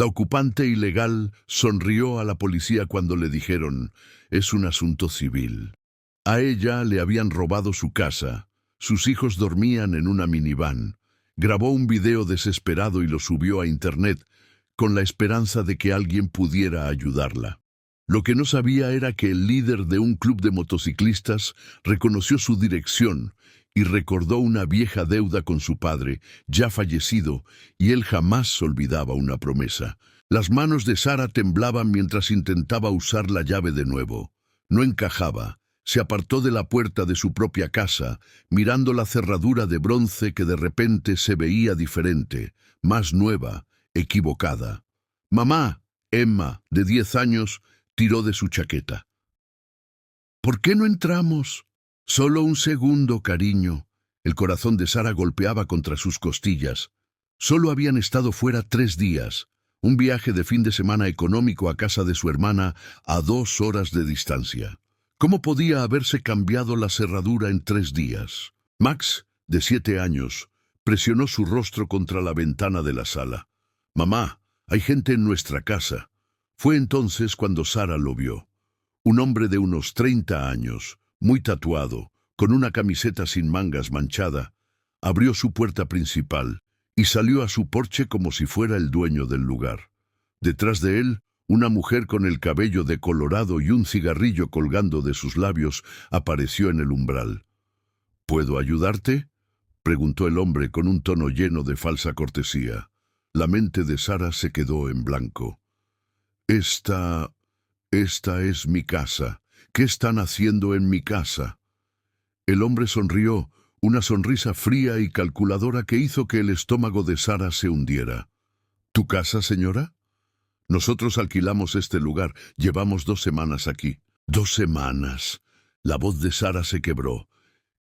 La ocupante ilegal sonrió a la policía cuando le dijeron, es un asunto civil. A ella le habían robado su casa, sus hijos dormían en una minivan. Grabó un video desesperado y lo subió a internet con la esperanza de que alguien pudiera ayudarla. Lo que no sabía era que el líder de un club de motociclistas reconoció su dirección y recordó una vieja deuda con su padre, ya fallecido, y él jamás olvidaba una promesa. Las manos de Sara temblaban mientras intentaba usar la llave de nuevo. No encajaba. Se apartó de la puerta de su propia casa, mirando la cerradura de bronce que de repente se veía diferente, más nueva, equivocada. «Mamá», Emma, de 10 años, tiró de su chaqueta. «¿Por qué no entramos?» «Solo un segundo, cariño». El corazón de Sara golpeaba contra sus costillas. Solo habían estado fuera 3 días. Un viaje de fin de semana económico a casa de su hermana a 2 horas de distancia. ¿Cómo podía haberse cambiado la cerradura en 3 días? Max, de 7 años, presionó su rostro contra la ventana de la sala. «Mamá, hay gente en nuestra casa». Fue entonces cuando Sara lo vio. Un hombre de unos 30 años, muy tatuado, con una camiseta sin mangas manchada, abrió su puerta principal y salió a su porche como si fuera el dueño del lugar. Detrás de él, una mujer con el cabello decolorado y un cigarrillo colgando de sus labios apareció en el umbral. «¿Puedo ayudarte?», preguntó el hombre con un tono lleno de falsa cortesía. La mente de Sara se quedó en blanco. Esta es mi casa. ¿Qué están haciendo en mi casa?» El hombre sonrió, una sonrisa fría y calculadora que hizo que el estómago de Sara se hundiera. «¿Tu casa, señora?» «Nosotros alquilamos este lugar. Llevamos 2 semanas aquí». «¿2 semanas?» La voz de Sara se quebró.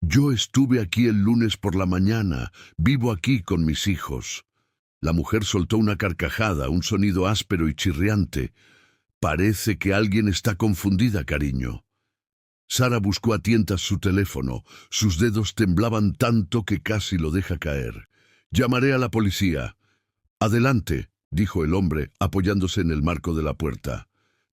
«Yo estuve aquí el lunes por la mañana. Vivo aquí con mis hijos». La mujer soltó una carcajada, un sonido áspero y chirriante. «Parece que alguien está confundida, cariño». Sara buscó a tientas su teléfono. Sus dedos temblaban tanto que casi lo deja caer. «Llamaré a la policía». «Adelante», dijo el hombre, apoyándose en el marco de la puerta.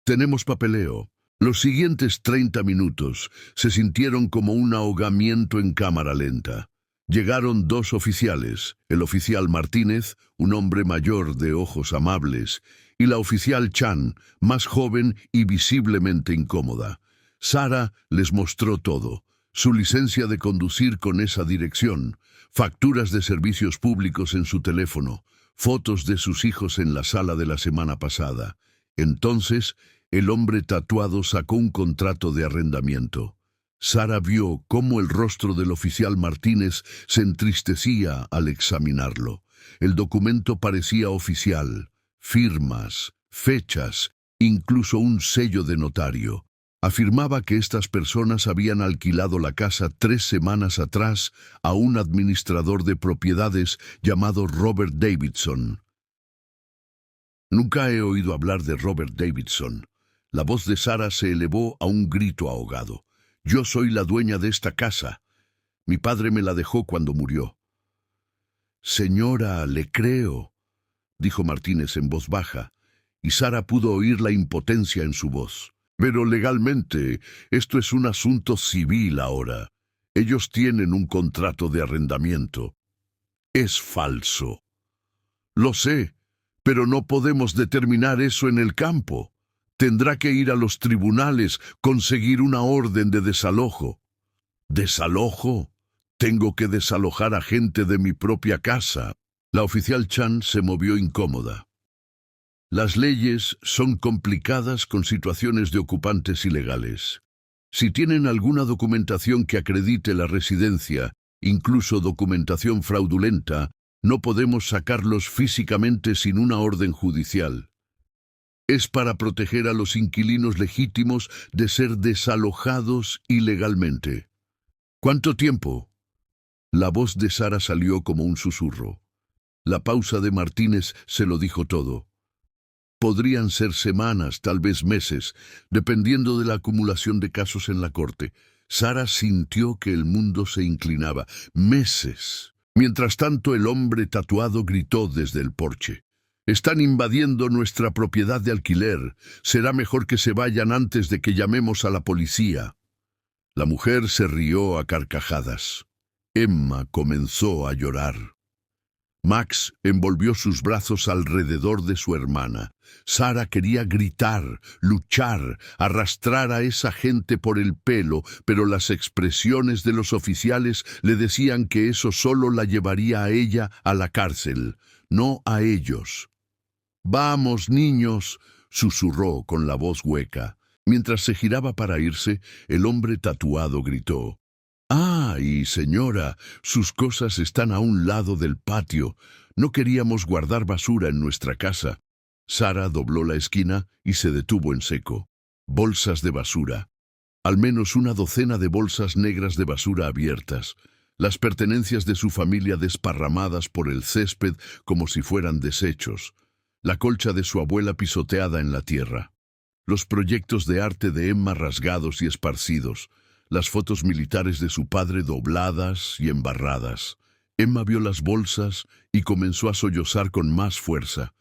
«Tenemos papeleo». Los siguientes 30 minutos se sintieron como un ahogamiento en cámara lenta. Llegaron 2 oficiales, el oficial Martínez, un hombre mayor de ojos amables, y la oficial Chan, más joven y visiblemente incómoda. Sara les mostró todo: su licencia de conducir con esa dirección, facturas de servicios públicos en su teléfono, fotos de sus hijos en la sala de la semana pasada. Entonces, el hombre tatuado sacó un contrato de arrendamiento. Sara vio cómo el rostro del oficial Martínez se entristecía al examinarlo. El documento parecía oficial: firmas, fechas, incluso un sello de notario. Afirmaba que estas personas habían alquilado la casa 3 semanas atrás a un administrador de propiedades llamado Robert Davidson. «Nunca he oído hablar de Robert Davidson». La voz de Sara se elevó a un grito ahogado. «Yo soy la dueña de esta casa. Mi padre me la dejó cuando murió». «Señora, le creo», dijo Martínez en voz baja, y Sara pudo oír la impotencia en su voz. «Pero legalmente, esto es un asunto civil ahora. Ellos tienen un contrato de arrendamiento». «Es falso». «Lo sé, pero no podemos determinar eso en el campo. Tendrá que ir a los tribunales, conseguir una orden de desalojo». «¿Desalojo? Tengo que desalojar a gente de mi propia casa». La oficial Chan se movió incómoda. «Las leyes son complicadas con situaciones de ocupantes ilegales. Si tienen alguna documentación que acredite la residencia, incluso documentación fraudulenta, no podemos sacarlos físicamente sin una orden judicial. Es para proteger a los inquilinos legítimos de ser desalojados ilegalmente». «¿Cuánto tiempo?» La voz de Sara salió como un susurro. La pausa de Martínez se lo dijo todo. «Podrían ser semanas, tal vez meses, dependiendo de la acumulación de casos en la corte». Sara sintió que el mundo se inclinaba. «Meses». Mientras tanto, el hombre tatuado gritó desde el porche: Están invadiendo nuestra propiedad de alquiler. Será mejor que se vayan antes de que llamemos a la policía. La mujer se rió a carcajadas. Emma comenzó a llorar. Max envolvió sus brazos alrededor de su hermana. Sara quería gritar, luchar, arrastrar a esa gente por el pelo, pero las expresiones de los oficiales le decían que eso solo la llevaría a ella a la cárcel, no a ellos. «Vamos, niños», susurró con la voz hueca. Mientras se giraba para irse, el hombre tatuado gritó: «¡Ay, señora! Sus cosas están a un lado del patio. No queríamos guardar basura en nuestra casa». Sara dobló la esquina y se detuvo en seco. Bolsas de basura. Al menos una docena de bolsas negras de basura abiertas. Las pertenencias de su familia desparramadas por el césped como si fueran desechos. La colcha de su abuela pisoteada en la tierra. Los proyectos de arte de Emma rasgados y esparcidos. Las fotos militares de su padre dobladas y embarradas. Emma vio las bolsas y comenzó a sollozar con más fuerza.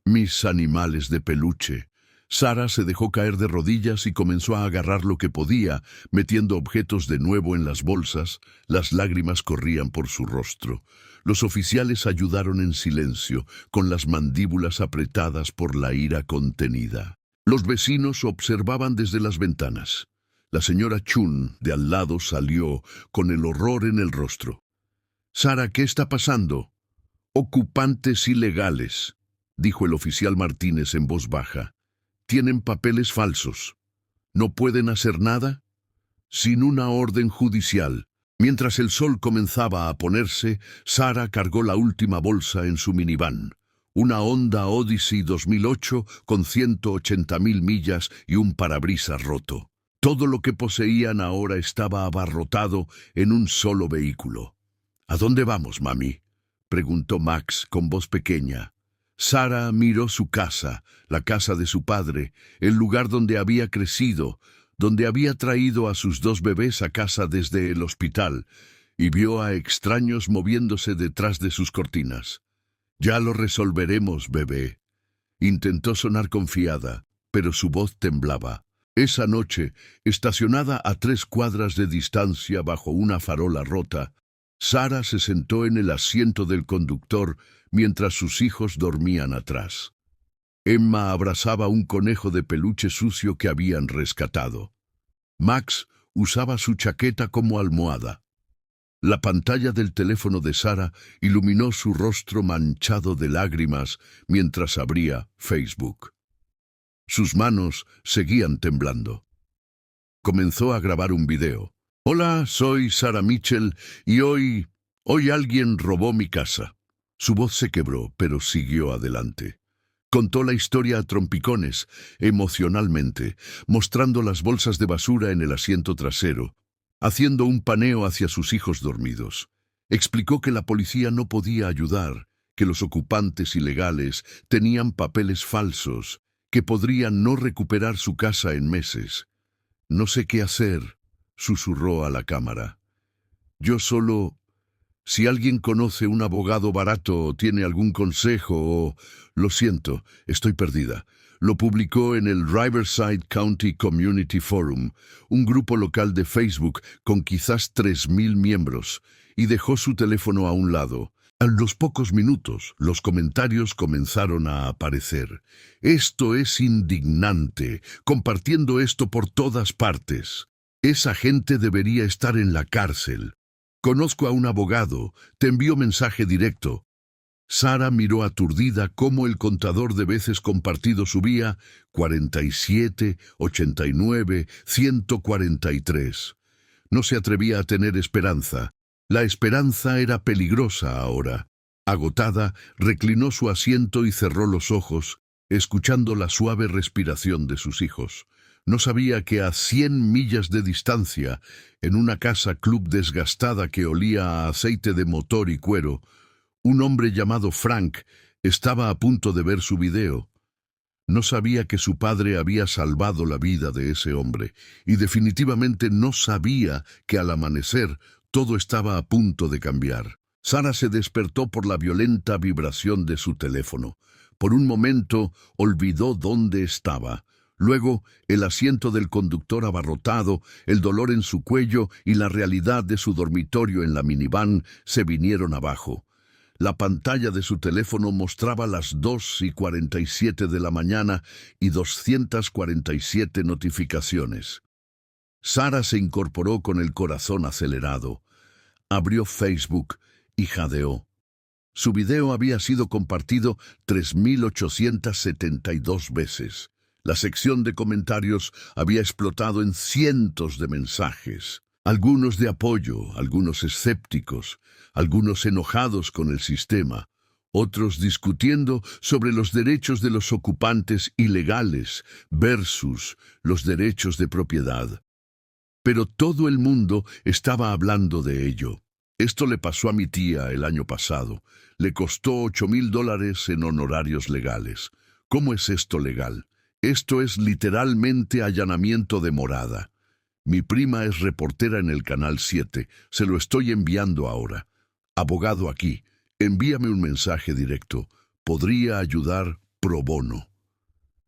«Mis animales de peluche». Sara se dejó caer de rodillas y comenzó a agarrar lo que podía, metiendo objetos de nuevo en las bolsas. Las lágrimas corrían por su rostro. Los oficiales ayudaron en silencio, con las mandíbulas apretadas por la ira contenida. Los vecinos observaban desde las ventanas. La señora Chun, de al lado, salió, con el horror en el rostro. «Sara, ¿qué está pasando?» «Ocupantes ilegales», dijo el oficial Martínez en voz baja. «Tienen papeles falsos. ¿No pueden hacer nada?» «Sin una orden judicial». Mientras el sol comenzaba a ponerse, Sara cargó la última bolsa en su minivan. Una Honda Odyssey 2008 con 180.000 millas y un parabrisas roto. Todo lo que poseían ahora estaba abarrotado en un solo vehículo. «¿A dónde vamos, mami?», preguntó Max con voz pequeña. Sara miró su casa, la casa de su padre, el lugar donde había crecido, donde había traído a sus 2 bebés a casa desde el hospital, y vio a extraños moviéndose detrás de sus cortinas. «Ya lo resolveremos, bebé». Intentó sonar confiada, pero su voz temblaba. Esa noche, estacionada a 3 cuadras de distancia bajo una farola rota, Sara se sentó en el asiento del conductor mientras sus hijos dormían atrás. Emma abrazaba un conejo de peluche sucio que habían rescatado. Max usaba su chaqueta como almohada. La pantalla del teléfono de Sara iluminó su rostro manchado de lágrimas mientras abría Facebook. Sus manos seguían temblando. Comenzó a grabar un video. «Hola, soy Sara Mitchell y hoy alguien robó mi casa». Su voz se quebró, pero siguió adelante. Contó la historia a trompicones, emocionalmente, mostrando las bolsas de basura en el asiento trasero, haciendo un paneo hacia sus hijos dormidos. Explicó que la policía no podía ayudar, que los ocupantes ilegales tenían papeles falsos, que podrían no recuperar su casa en meses. «No sé qué hacer», susurró a la cámara. «Yo solo... Si alguien conoce un abogado barato o tiene algún consejo o... Lo siento, estoy perdida». Lo publicó en el Riverside County Community Forum, un grupo local de Facebook con quizás 3.000 miembros, y dejó su teléfono a un lado. A los pocos minutos, los comentarios comenzaron a aparecer. «Esto es indignante, compartiendo esto por todas partes. Esa gente debería estar en la cárcel. Conozco a un abogado, te envío mensaje directo». Sara miró aturdida cómo el contador de veces compartido subía 47, 89, 143. No se atrevía a tener esperanza. La esperanza era peligrosa ahora. Agotada, reclinó su asiento y cerró los ojos, escuchando la suave respiración de sus hijos. No sabía que a 100 millas de distancia, en una casa club desgastada que olía a aceite de motor y cuero, un hombre llamado Frank estaba a punto de ver su video. No sabía que su padre había salvado la vida de ese hombre, y definitivamente no sabía que al amanecer todo estaba a punto de cambiar. Sara se despertó por la violenta vibración de su teléfono. Por un momento olvidó dónde estaba. Luego, el asiento del conductor abarrotado, el dolor en su cuello y la realidad de su dormitorio en la minivan se vinieron abajo. La pantalla de su teléfono mostraba las 2:47 de la mañana y 247 notificaciones. Sara se incorporó con el corazón acelerado. Abrió Facebook y jadeó. Su video había sido compartido 3.872 veces. La sección de comentarios había explotado en cientos de mensajes. Algunos de apoyo, algunos escépticos, algunos enojados con el sistema, otros discutiendo sobre los derechos de los ocupantes ilegales versus los derechos de propiedad. Pero todo el mundo estaba hablando de ello. Esto le pasó a mi tía el año pasado. Le costó $8,000 en honorarios legales. ¿Cómo es esto legal? Esto es literalmente allanamiento de morada. Mi prima es reportera en el Canal 7. Se lo estoy enviando ahora. Abogado aquí, envíame un mensaje directo. Podría ayudar pro bono.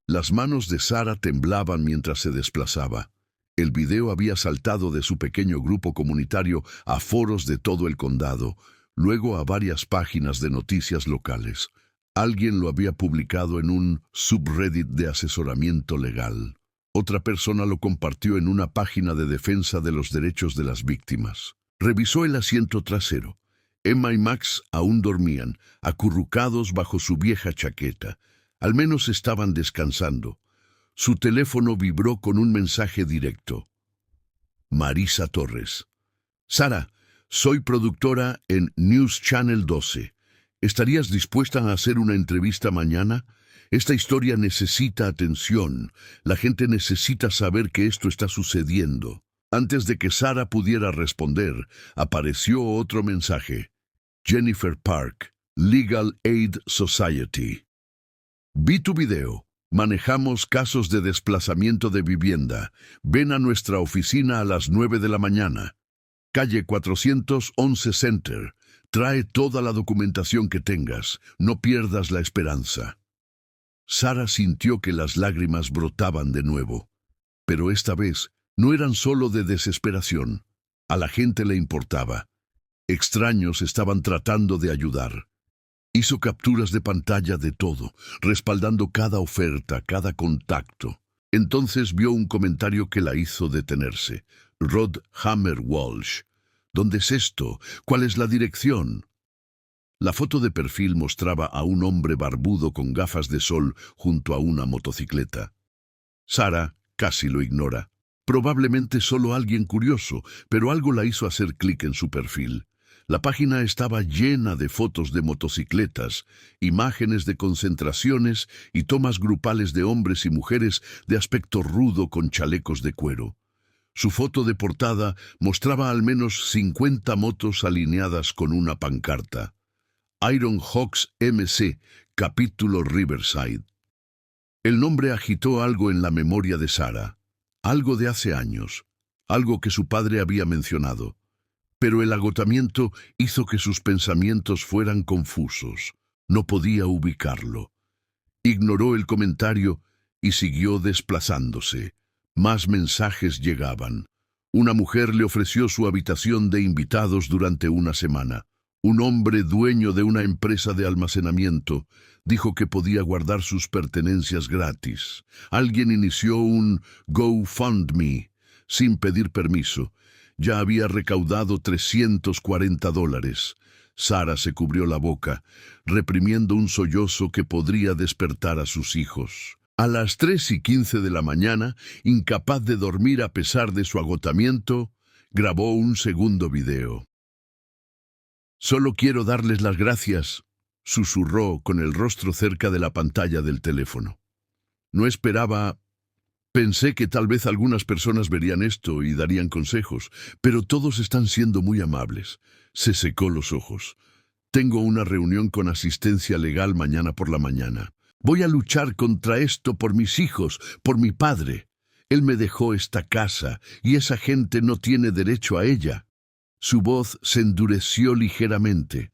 Las manos de Sara temblaban mientras se desplazaba. El video había saltado de su pequeño grupo comunitario a foros de todo el condado, luego a varias páginas de noticias locales. Alguien lo había publicado en un subreddit de asesoramiento legal. Otra persona lo compartió en una página de defensa de los derechos de las víctimas. Revisó el asiento trasero. Emma y Max aún dormían, acurrucados bajo su vieja chaqueta. Al menos estaban descansando. Su teléfono vibró con un mensaje directo. Marisa Torres. Sara, soy productora en News Channel 12. ¿Estarías dispuesta a hacer una entrevista mañana? Esta historia necesita atención. La gente necesita saber que esto está sucediendo. Antes de que Sara pudiera responder, apareció otro mensaje. Jennifer Park, Legal Aid Society. Vi tu video. Manejamos casos de desplazamiento de vivienda. Ven a nuestra oficina a las 9 de la mañana. Calle 411 Center. Trae toda la documentación que tengas. No pierdas la esperanza. Sara sintió que las lágrimas brotaban de nuevo. Pero esta vez no eran solo de desesperación. A la gente le importaba. Extraños estaban tratando de ayudar. Hizo capturas de pantalla de todo, respaldando cada oferta, cada contacto. Entonces vio un comentario que la hizo detenerse. Rod Hammer Walsh. ¿Dónde es esto? ¿Cuál es la dirección? La foto de perfil mostraba a un hombre barbudo con gafas de sol junto a una motocicleta. Sara casi lo ignora. Probablemente solo alguien curioso, pero algo la hizo hacer clic en su perfil. La página estaba llena de fotos de motocicletas, imágenes de concentraciones y tomas grupales de hombres y mujeres de aspecto rudo con chalecos de cuero. Su foto de portada mostraba al menos 50 motos alineadas con una pancarta. Iron Hawks MC, capítulo Riverside. El nombre agitó algo en la memoria de Sara, algo de hace años, algo que su padre había mencionado. Pero el agotamiento hizo que sus pensamientos fueran confusos. No podía ubicarlo. Ignoró el comentario y siguió desplazándose. Más mensajes llegaban. Una mujer le ofreció su habitación de invitados durante una semana. Un hombre dueño de una empresa de almacenamiento dijo que podía guardar sus pertenencias gratis. Alguien inició un GoFundMe sin pedir permiso. Ya había recaudado $340. Sara se cubrió la boca, reprimiendo un sollozo que podría despertar a sus hijos. A las 3:15 de la mañana, incapaz de dormir a pesar de su agotamiento, grabó un segundo video. «Solo quiero darles las gracias», susurró con el rostro cerca de la pantalla del teléfono. No esperaba... Pensé que tal vez algunas personas verían esto y darían consejos, pero todos están siendo muy amables. Se secó los ojos. Tengo una reunión con asistencia legal mañana por la mañana. Voy a luchar contra esto por mis hijos, por mi padre. Él me dejó esta casa y esa gente no tiene derecho a ella. Su voz se endureció ligeramente.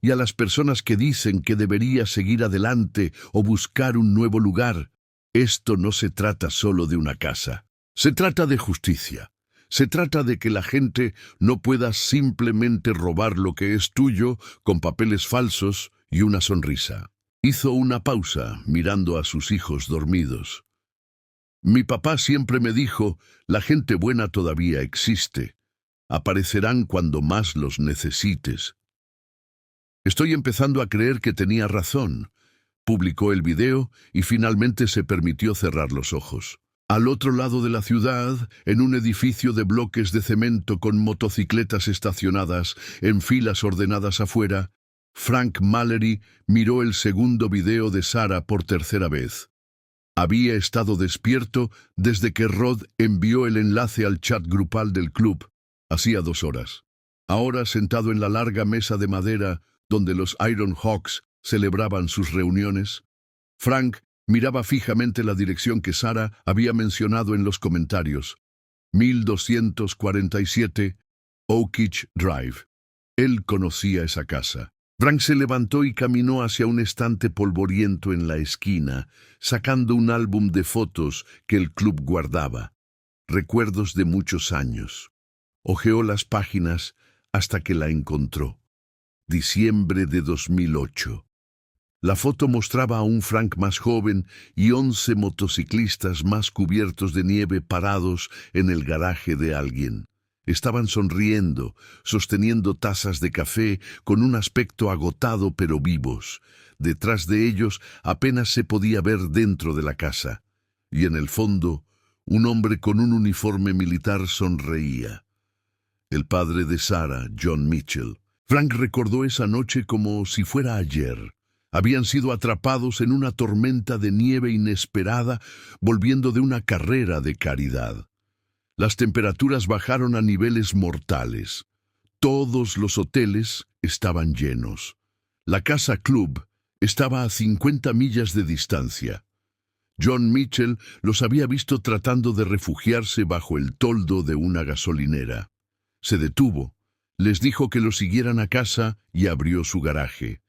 Y a las personas que dicen que debería seguir adelante o buscar un nuevo lugar, esto no se trata solo de una casa. Se trata de justicia. Se trata de que la gente no pueda simplemente robar lo que es tuyo con papeles falsos y una sonrisa. Hizo una pausa mirando a sus hijos dormidos. Mi papá siempre me dijo, la gente buena todavía existe. Aparecerán cuando más los necesites. Estoy empezando a creer que tenía razón. Publicó el video y finalmente se permitió cerrar los ojos. Al otro lado de la ciudad, en un edificio de bloques de cemento con motocicletas estacionadas en filas ordenadas afuera, Frank Mallory miró el segundo video de Sarah por tercera vez. Había estado despierto desde que Rod envió el enlace al chat grupal del club, hacía 2 horas. Ahora, sentado en la larga mesa de madera donde los Iron Hawks celebraban sus reuniones, Frank miraba fijamente la dirección que Sarah había mencionado en los comentarios. 1247 Oakridge Drive. Él conocía esa casa. Frank se levantó y caminó hacia un estante polvoriento en la esquina, sacando un álbum de fotos que el club guardaba. Recuerdos de muchos años. Hojeó las páginas hasta que la encontró. Diciembre de 2008. La foto mostraba a un Frank más joven y 11 motociclistas más cubiertos de nieve parados en el garaje de alguien. Estaban sonriendo, sosteniendo tazas de café con un aspecto agotado pero vivos. Detrás de ellos apenas se podía ver dentro de la casa. Y en el fondo, un hombre con un uniforme militar sonreía. El padre de Sarah, John Mitchell. Frank recordó esa noche como si fuera ayer. Habían sido atrapados en una tormenta de nieve inesperada, volviendo de una carrera de caridad. Las temperaturas bajaron a niveles mortales. Todos los hoteles estaban llenos. La casa club estaba a 50 millas de distancia. John Mitchell los había visto tratando de refugiarse bajo el toldo de una gasolinera. Se detuvo, les dijo que lo siguieran a casa y abrió su garaje.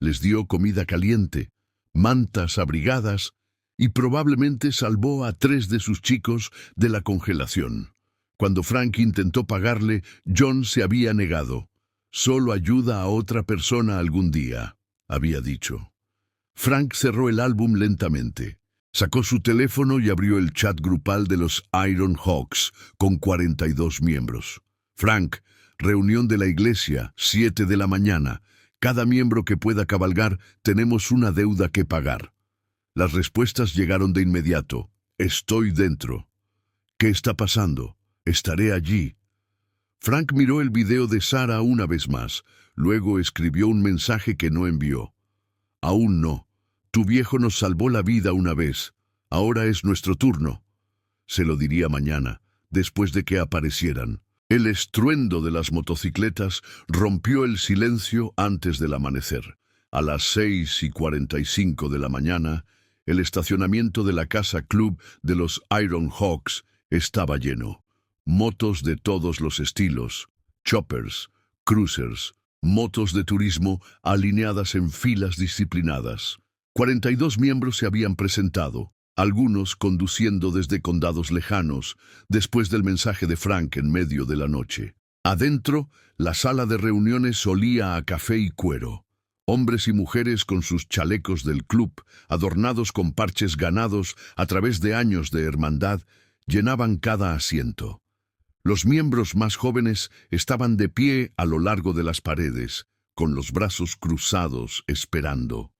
Les dio comida caliente, mantas abrigadas y probablemente salvó a 3 de sus chicos de la congelación. Cuando Frank intentó pagarle, John se había negado. Solo ayuda a otra persona algún día, había dicho. Frank cerró el álbum lentamente. Sacó su teléfono y abrió el chat grupal de los Iron Hawks con 42 miembros. Frank, reunión de la iglesia, 7 de la mañana. Cada miembro que pueda cabalgar, tenemos una deuda que pagar. Las respuestas llegaron de inmediato. Estoy dentro. ¿Qué está pasando? Estaré allí. Frank miró el video de Sarah una vez más. Luego escribió un mensaje que no envió. Aún no. Tu viejo nos salvó la vida una vez. Ahora es nuestro turno. Se lo diría mañana, después de que aparecieran. El estruendo de las motocicletas rompió el silencio antes del amanecer. A las 6:45 de la mañana, el estacionamiento de la casa club de los Iron Hawks estaba lleno. Motos de todos los estilos, choppers, cruisers, motos de turismo alineadas en filas disciplinadas. 42 miembros se habían presentado. Algunos conduciendo desde condados lejanos, después del mensaje de Frank en medio de la noche. Adentro, la sala de reuniones olía a café y cuero. Hombres y mujeres con sus chalecos del club, adornados con parches ganados a través de años de hermandad, llenaban cada asiento. Los miembros más jóvenes estaban de pie a lo largo de las paredes, con los brazos cruzados, esperando.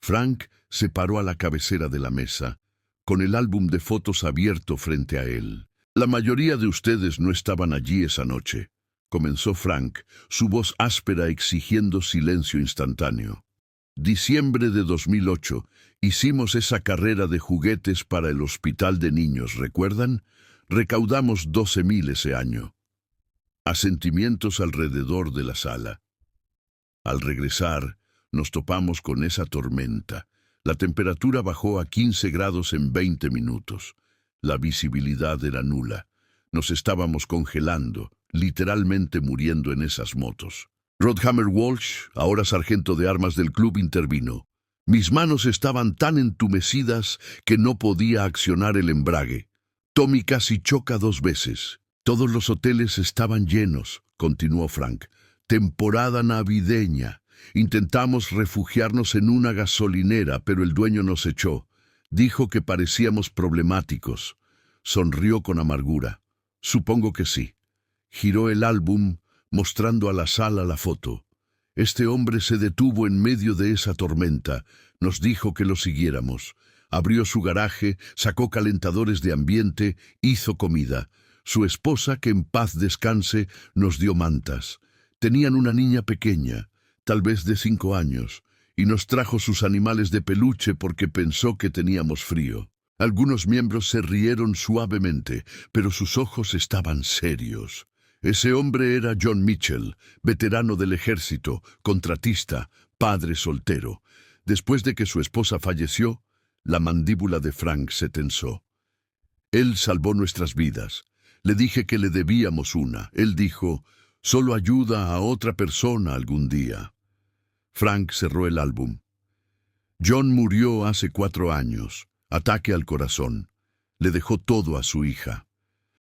Frank se paró a la cabecera de la mesa, con el álbum de fotos abierto frente a él. La mayoría de ustedes no estaban allí esa noche, comenzó Frank, su voz áspera exigiendo silencio instantáneo. Diciembre de 2008, hicimos esa carrera de juguetes para el hospital de niños, ¿recuerdan? Recaudamos 12,000 ese año. Asentimientos alrededor de la sala. Al regresar, nos topamos con esa tormenta. La temperatura bajó a 15 grados en 20 minutos. La visibilidad era nula. Nos estábamos congelando, literalmente muriendo en esas motos. Rodhammer Walsh, ahora sargento de armas del club, intervino. Mis manos estaban tan entumecidas que no podía accionar el embrague. Tommy casi choca 2 veces. Todos los hoteles estaban llenos, continuó Frank. Temporada navideña. Intentamos refugiarnos en una gasolinera, pero el dueño nos echó. Dijo que parecíamos problemáticos. Sonrió con amargura. Supongo que sí. Giró el álbum, mostrando a la sala la foto. Este hombre se detuvo en medio de esa tormenta. Nos dijo que lo siguiéramos. Abrió su garaje, sacó calentadores de ambiente, hizo comida. Su esposa, que en paz descanse, nos dio mantas. Tenían una niña pequeña, tal vez de 5 años, y nos trajo sus animales de peluche porque pensó que teníamos frío. Algunos miembros se rieron suavemente, pero sus ojos estaban serios. Ese hombre era John Mitchell, veterano del ejército, contratista, padre soltero. Después de que su esposa falleció, la mandíbula de Frank se tensó. Él salvó nuestras vidas. Le dije que le debíamos una. Él dijo, solo ayuda a otra persona algún día. Frank cerró el álbum. John murió hace 4 años. Ataque al corazón. Le dejó todo a su hija.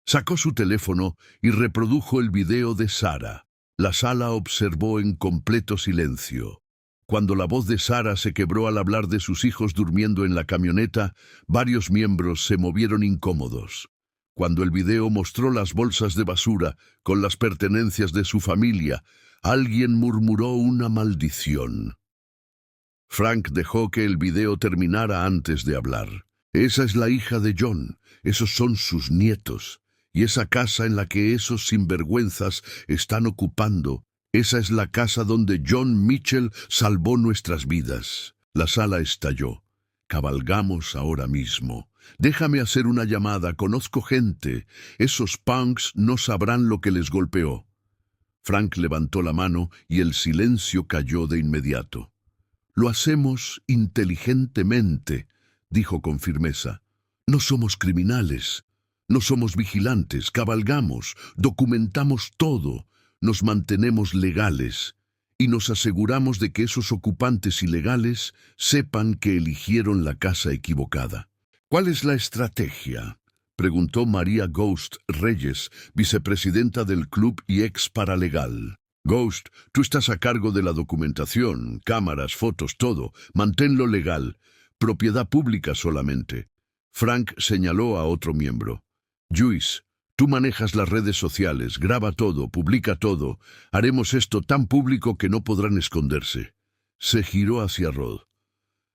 Sacó su teléfono y reprodujo el video de Sarah. La sala observó en completo silencio. Cuando la voz de Sarah se quebró al hablar de sus hijos durmiendo en la camioneta, varios miembros se movieron incómodos. Cuando el video mostró las bolsas de basura con las pertenencias de su familia, alguien murmuró una maldición. Frank dejó que el video terminara antes de hablar. Esa es la hija de John, esos son sus nietos, y esa casa en la que esos sinvergüenzas están ocupando, esa es la casa donde John Mitchell salvó nuestras vidas. La sala estalló. Cabalgamos ahora mismo. Déjame hacer una llamada, conozco gente. Esos punks no sabrán lo que les golpeó. Frank levantó la mano y el silencio cayó de inmediato. Lo hacemos inteligentemente, dijo con firmeza. No somos criminales, no somos vigilantes, cabalgamos, documentamos todo, nos mantenemos legales y nos aseguramos de que esos ocupantes ilegales sepan que eligieron la casa equivocada. ¿Cuál es la estrategia?, preguntó María Ghost Reyes, vicepresidenta del club y ex paralegal. Ghost, tú estás a cargo de la documentación, cámaras, fotos, todo. Manténlo legal. Propiedad pública solamente. Frank señaló a otro miembro. Juice, tú manejas las redes sociales, graba todo, publica todo. Haremos esto tan público que no podrán esconderse. Se giró hacia Rod.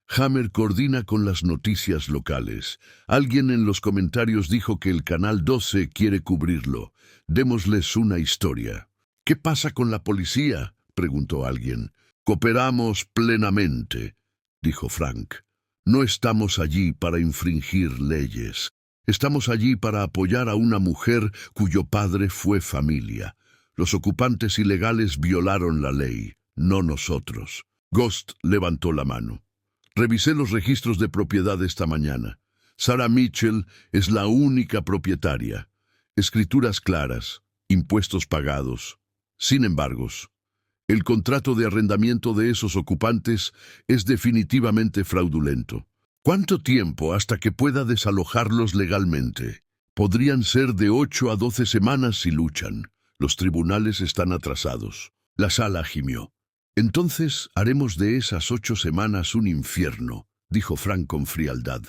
Hammer coordina con las noticias locales. Alguien en los comentarios dijo que el Canal 12 quiere cubrirlo. Démosles una historia. ¿Qué pasa con la policía?, preguntó alguien. Cooperamos plenamente, dijo Frank. No estamos allí para infringir leyes. Estamos allí para apoyar a una mujer cuyo padre fue familia. Los ocupantes ilegales violaron la ley, no nosotros. Ghost levantó la mano. Revisé los registros de propiedad esta mañana. Sarah Mitchell es la única propietaria. Escrituras claras, impuestos pagados, sin embargos. El contrato de arrendamiento de esos ocupantes es definitivamente fraudulento. ¿Cuánto tiempo hasta que pueda desalojarlos legalmente? Podrían ser de 8 a 12 semanas si luchan. Los tribunales están atrasados. La sala gimió. Entonces haremos de esas 8 semanas un infierno, dijo Frank con frialdad.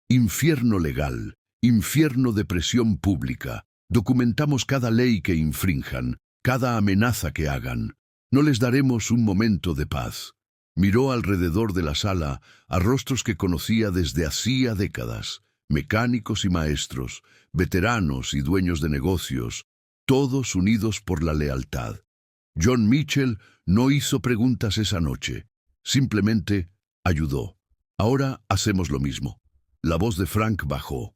Infierno legal, infierno de presión pública. Documentamos cada ley que infrinjan, cada amenaza que hagan. No les daremos un momento de paz. Miró alrededor de la sala a rostros que conocía desde hacía décadas, mecánicos y maestros, veteranos y dueños de negocios, todos unidos por la lealtad. John Mitchell no hizo preguntas esa noche, simplemente ayudó. Ahora hacemos lo mismo. La voz de Frank bajó.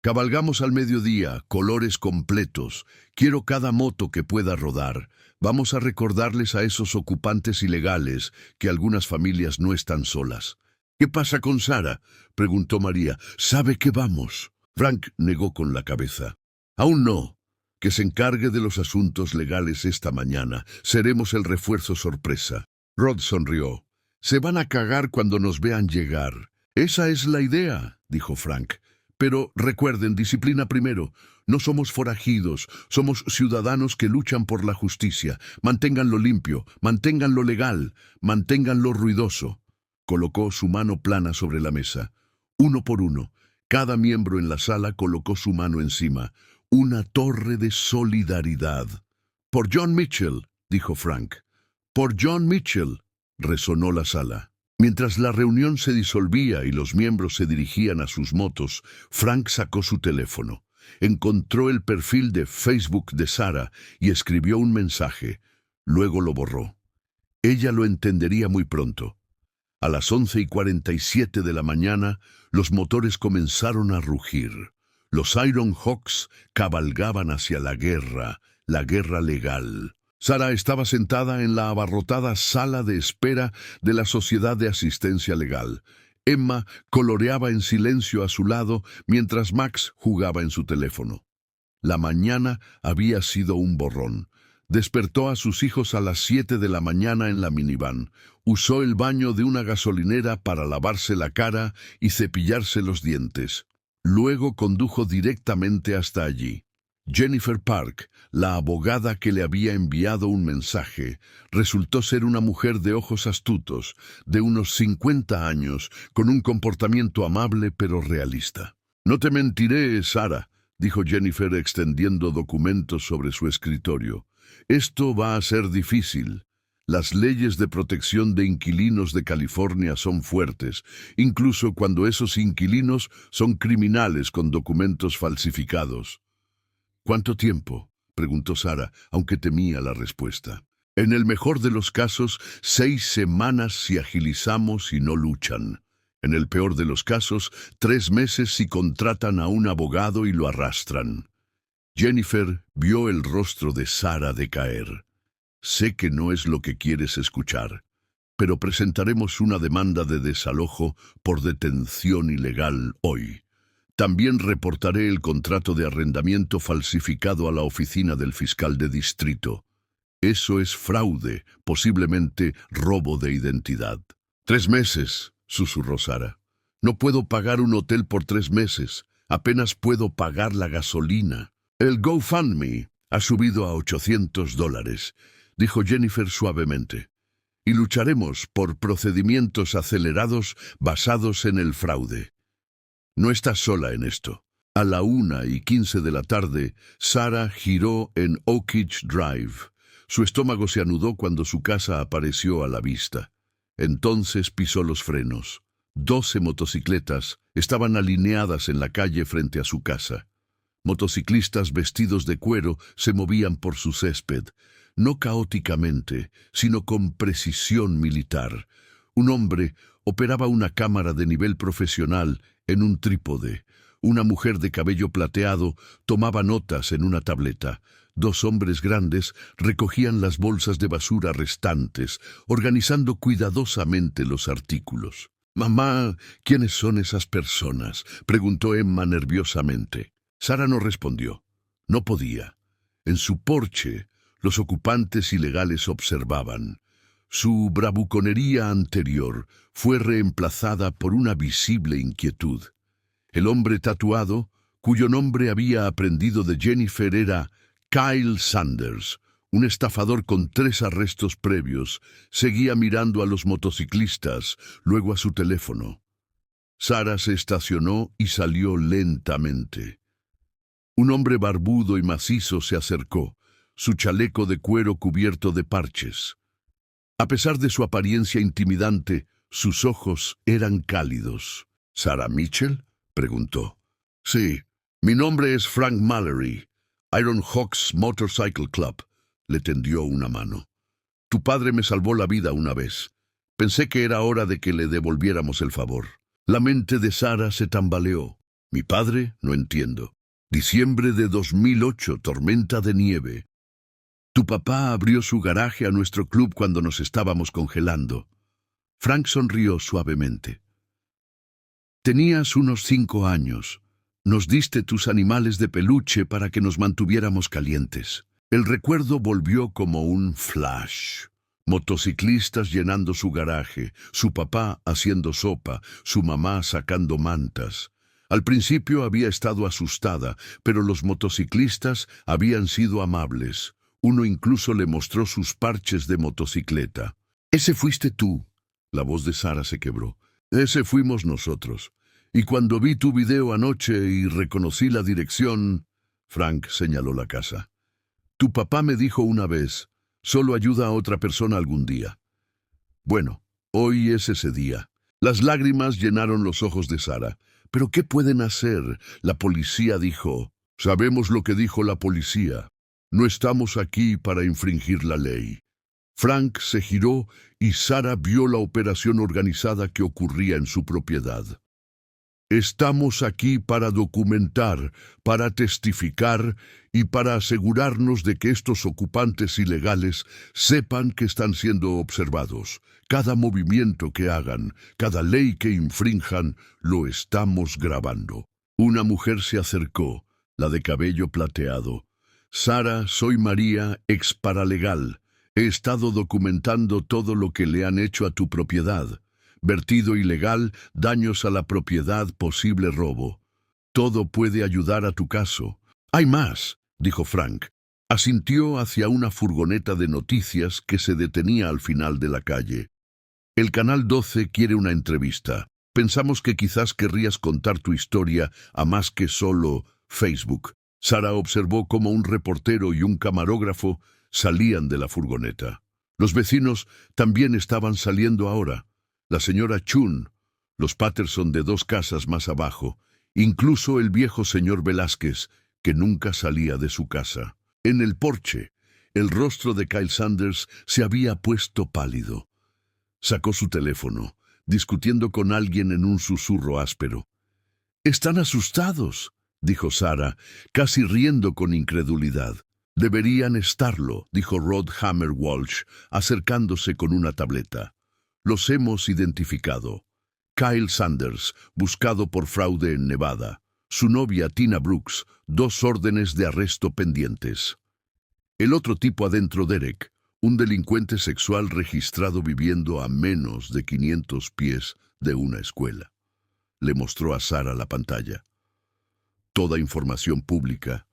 Cabalgamos al mediodía, colores completos. Quiero cada moto que pueda rodar. Vamos a recordarles a esos ocupantes ilegales que algunas familias no están solas. ¿Qué pasa con Sarah?, preguntó María. ¿Sabe que vamos? Frank negó con la cabeza. Aún no. Que se encargue de los asuntos legales esta mañana. Seremos el refuerzo sorpresa. Rod sonrió. Se van a cagar cuando nos vean llegar. Esa es la idea, dijo Frank. Pero recuerden, disciplina primero. No somos forajidos, somos ciudadanos que luchan por la justicia. Manténganlo limpio, manténganlo legal, manténganlo ruidoso. Colocó su mano plana sobre la mesa. Uno por uno, cada miembro en la sala colocó su mano encima. Una torre de solidaridad. Por John Mitchell, dijo Frank. Por John Mitchell, resonó la sala. Mientras la reunión se disolvía y los miembros se dirigían a sus motos, Frank sacó su teléfono. Encontró el perfil de Facebook de Sarah y escribió un mensaje. Luego lo borró. Ella lo entendería muy pronto. A las 11:47 de la mañana, los motores comenzaron a rugir. Los Iron Hawks cabalgaban hacia la guerra legal. Sarah estaba sentada en la abarrotada sala de espera de la Sociedad de Asistencia Legal. Emma coloreaba en silencio a su lado mientras Max jugaba en su teléfono. La mañana había sido un borrón. Despertó a sus hijos a las 7 de la mañana en la minivan. Usó el baño de una gasolinera para lavarse la cara y cepillarse los dientes. Luego condujo directamente hasta allí. Jennifer Park, la abogada que le había enviado un mensaje, resultó ser una mujer de ojos astutos, de unos 50 años, con un comportamiento amable pero realista. «No te mentiré, Sarah», dijo Jennifer extendiendo documentos sobre su escritorio. «Esto va a ser difícil. Las leyes de protección de inquilinos de California son fuertes, incluso cuando esos inquilinos son criminales con documentos falsificados». «¿Cuánto tiempo?», preguntó Sarah, aunque temía la respuesta. «En el mejor de los casos, 6 semanas si agilizamos y no luchan. En el peor de los casos, 3 meses si contratan a un abogado y lo arrastran». Jennifer vio el rostro de Sarah decaer. «Sé que no es lo que quieres escuchar, pero presentaremos una demanda de desalojo por detención ilegal hoy. También reportaré el contrato de arrendamiento falsificado a la oficina del fiscal de distrito. Eso es fraude, posiblemente robo de identidad». «3 meses», susurró Sarah. «No puedo pagar un hotel por 3 meses. Apenas puedo pagar la gasolina». «El GoFundMe ha subido a $800», dijo Jennifer suavemente. «Y lucharemos por procedimientos acelerados basados en el fraude». No estás sola en esto. A la 1:15 de la tarde, Sarah giró en Oak Ridge Drive. Su estómago se anudó cuando su casa apareció a la vista. Entonces pisó los frenos. 12 motocicletas estaban alineadas en la calle frente a su casa. Motociclistas vestidos de cuero se movían por su césped, no caóticamente, sino con precisión militar. Un hombre operaba una cámara de nivel profesional en un trípode. Una mujer de cabello plateado tomaba notas en una tableta. 2 hombres grandes recogían las bolsas de basura restantes, organizando cuidadosamente los artículos. «Mamá, ¿quiénes son esas personas?», preguntó Emma nerviosamente. Sarah no respondió. No podía. En su porche, los ocupantes ilegales observaban. Su bravuconería anterior fue reemplazada por una visible inquietud. El hombre tatuado, cuyo nombre había aprendido de Jennifer, era Kyle Sanders, un estafador con 3 arrestos previos. Seguía mirando a los motociclistas, luego a su teléfono. Sarah se estacionó y salió lentamente. Un hombre barbudo y macizo se acercó, su chaleco de cuero cubierto de parches. A pesar de su apariencia intimidante, sus ojos eran cálidos. «¿Sarah Mitchell?», preguntó. «Sí, mi nombre es Frank Mallory. Iron Hawks Motorcycle Club», le tendió una mano. «Tu padre me salvó la vida una vez. Pensé que era hora de que le devolviéramos el favor». La mente de Sarah se tambaleó. «¿Mi padre? No entiendo». «Diciembre de 2008, tormenta de nieve. Tu papá abrió su garaje a nuestro club cuando nos estábamos congelando». Frank sonrió suavemente. «Tenías unos 5 años. Nos diste tus animales de peluche para que nos mantuviéramos calientes. El recuerdo volvió como un flash. Motociclistas llenando su garaje, su papá haciendo sopa, su mamá sacando mantas. Al principio había estado asustada, pero los motociclistas habían sido amables. Uno incluso le mostró sus parches de motocicleta. «Ese fuiste tú». La voz de Sara se quebró. «Ese fuimos nosotros. Y cuando vi tu video anoche y reconocí la dirección...» Frank señaló la casa. «Tu papá me dijo una vez, solo ayuda a otra persona algún día». Bueno, hoy es ese día. Las lágrimas llenaron los ojos de Sara. «¿Pero qué pueden hacer?». La policía dijo. «Sabemos lo que dijo la policía. No estamos aquí para infringir la ley». Frank se giró y Sara vio la operación organizada que ocurría en su propiedad. «Estamos aquí para documentar, para testificar y para asegurarnos de que estos ocupantes ilegales sepan que están siendo observados. Cada movimiento que hagan, cada ley que infrinjan, lo estamos grabando». Una mujer se acercó, la de cabello plateado. «Sara, soy María, ex paralegal. He estado documentando todo lo que le han hecho a tu propiedad. Vertido ilegal, daños a la propiedad, posible robo. Todo puede ayudar a tu caso». «Hay más», dijo Frank. Asintió hacia una furgoneta de noticias que se detenía al final de la calle. «El Canal 12 quiere una entrevista. Pensamos que quizás querrías contar tu historia a más que solo Facebook». Sara observó cómo un reportero y un camarógrafo salían de la furgoneta. Los vecinos también estaban saliendo ahora. La señora Chun, los Patterson de 2 casas más abajo, incluso el viejo señor Velázquez, que nunca salía de su casa. En el porche, el rostro de Kyle Sanders se había puesto pálido. Sacó su teléfono, discutiendo con alguien en un susurro áspero. «Están asustados», dijo Sara, casi riendo con incredulidad. «Deberían estarlo», dijo Rod Hammer Walsh, acercándose con una tableta. «Los hemos identificado. Kyle Sanders, buscado por fraude en Nevada. Su novia Tina Brooks, 2 órdenes de arresto pendientes. El otro tipo adentro, Derek, un delincuente sexual registrado viviendo a menos de 500 pies de una escuela». Le mostró a Sara la pantalla. «Toda información pública.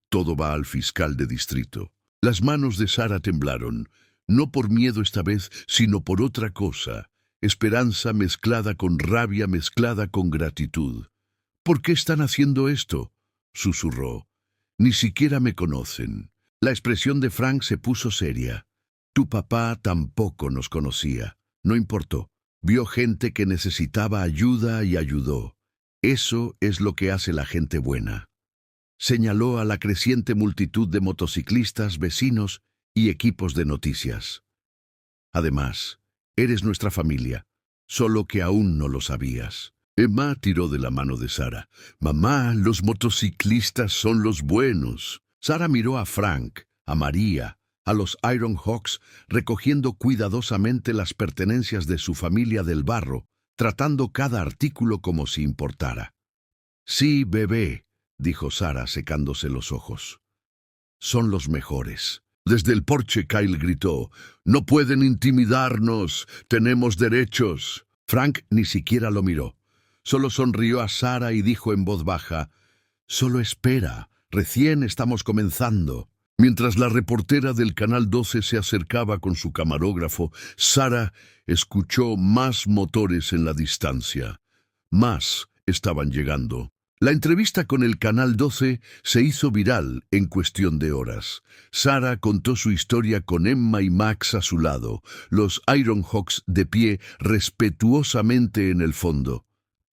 Todo va al fiscal de distrito». Las manos de Sara temblaron. No por miedo esta vez, sino por otra cosa. Esperanza mezclada con rabia, mezclada con gratitud. «¿Por qué están haciendo esto?», susurró. «Ni siquiera me conocen». La expresión de Frank se puso seria. «Tu papá tampoco nos conocía. No importó. Vio gente que necesitaba ayuda y ayudó. Eso es lo que hace la gente buena». Señaló a la creciente multitud de motociclistas, vecinos y equipos de noticias. «Además, eres nuestra familia, solo que aún no lo sabías». Emma tiró de la mano de Sara. «Mamá, los motociclistas son los buenos». Sara miró a Frank, a María, a los Iron Hawks, recogiendo cuidadosamente las pertenencias de su familia del barro, tratando cada artículo como si importara. «Sí, bebé», dijo Sara secándose los ojos. «Son los mejores». Desde el porche Kyle gritó: «No pueden intimidarnos, tenemos derechos». Frank ni siquiera lo miró. Solo sonrió a Sara y dijo en voz baja: «Solo espera, recién estamos comenzando». Mientras la reportera del Canal 12 se acercaba con su camarógrafo, Sara escuchó más motores en la distancia. Más estaban llegando. La entrevista con el Canal 12 se hizo viral en cuestión de horas. Sara contó su historia con Emma y Max a su lado, los Iron Hawks de pie respetuosamente en el fondo.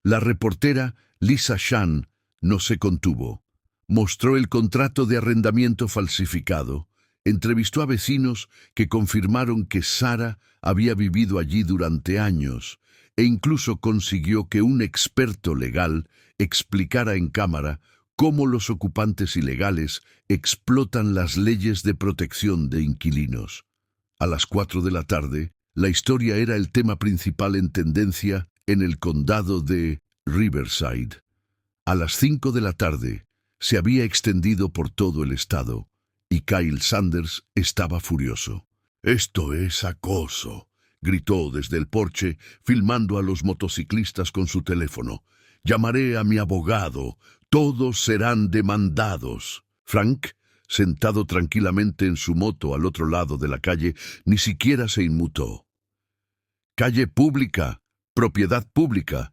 La reportera, Lisa Shan, no se contuvo. Mostró el contrato de arrendamiento falsificado, entrevistó a vecinos que confirmaron que Sara había vivido allí durante años e incluso consiguió que un experto legal explicara en cámara cómo los ocupantes ilegales explotan las leyes de protección de inquilinos. A las 4 de la tarde, la historia era el tema principal en tendencia en el condado de Riverside. A las 5 de la tarde se había extendido por todo el estado y Kyle Sanders estaba furioso. «Esto es acoso», gritó desde el porche, filmando a los motociclistas con su teléfono. «Llamaré a mi abogado. Todos serán demandados». Frank, sentado tranquilamente en su moto al otro lado de la calle, ni siquiera se inmutó. «Calle pública, propiedad pública.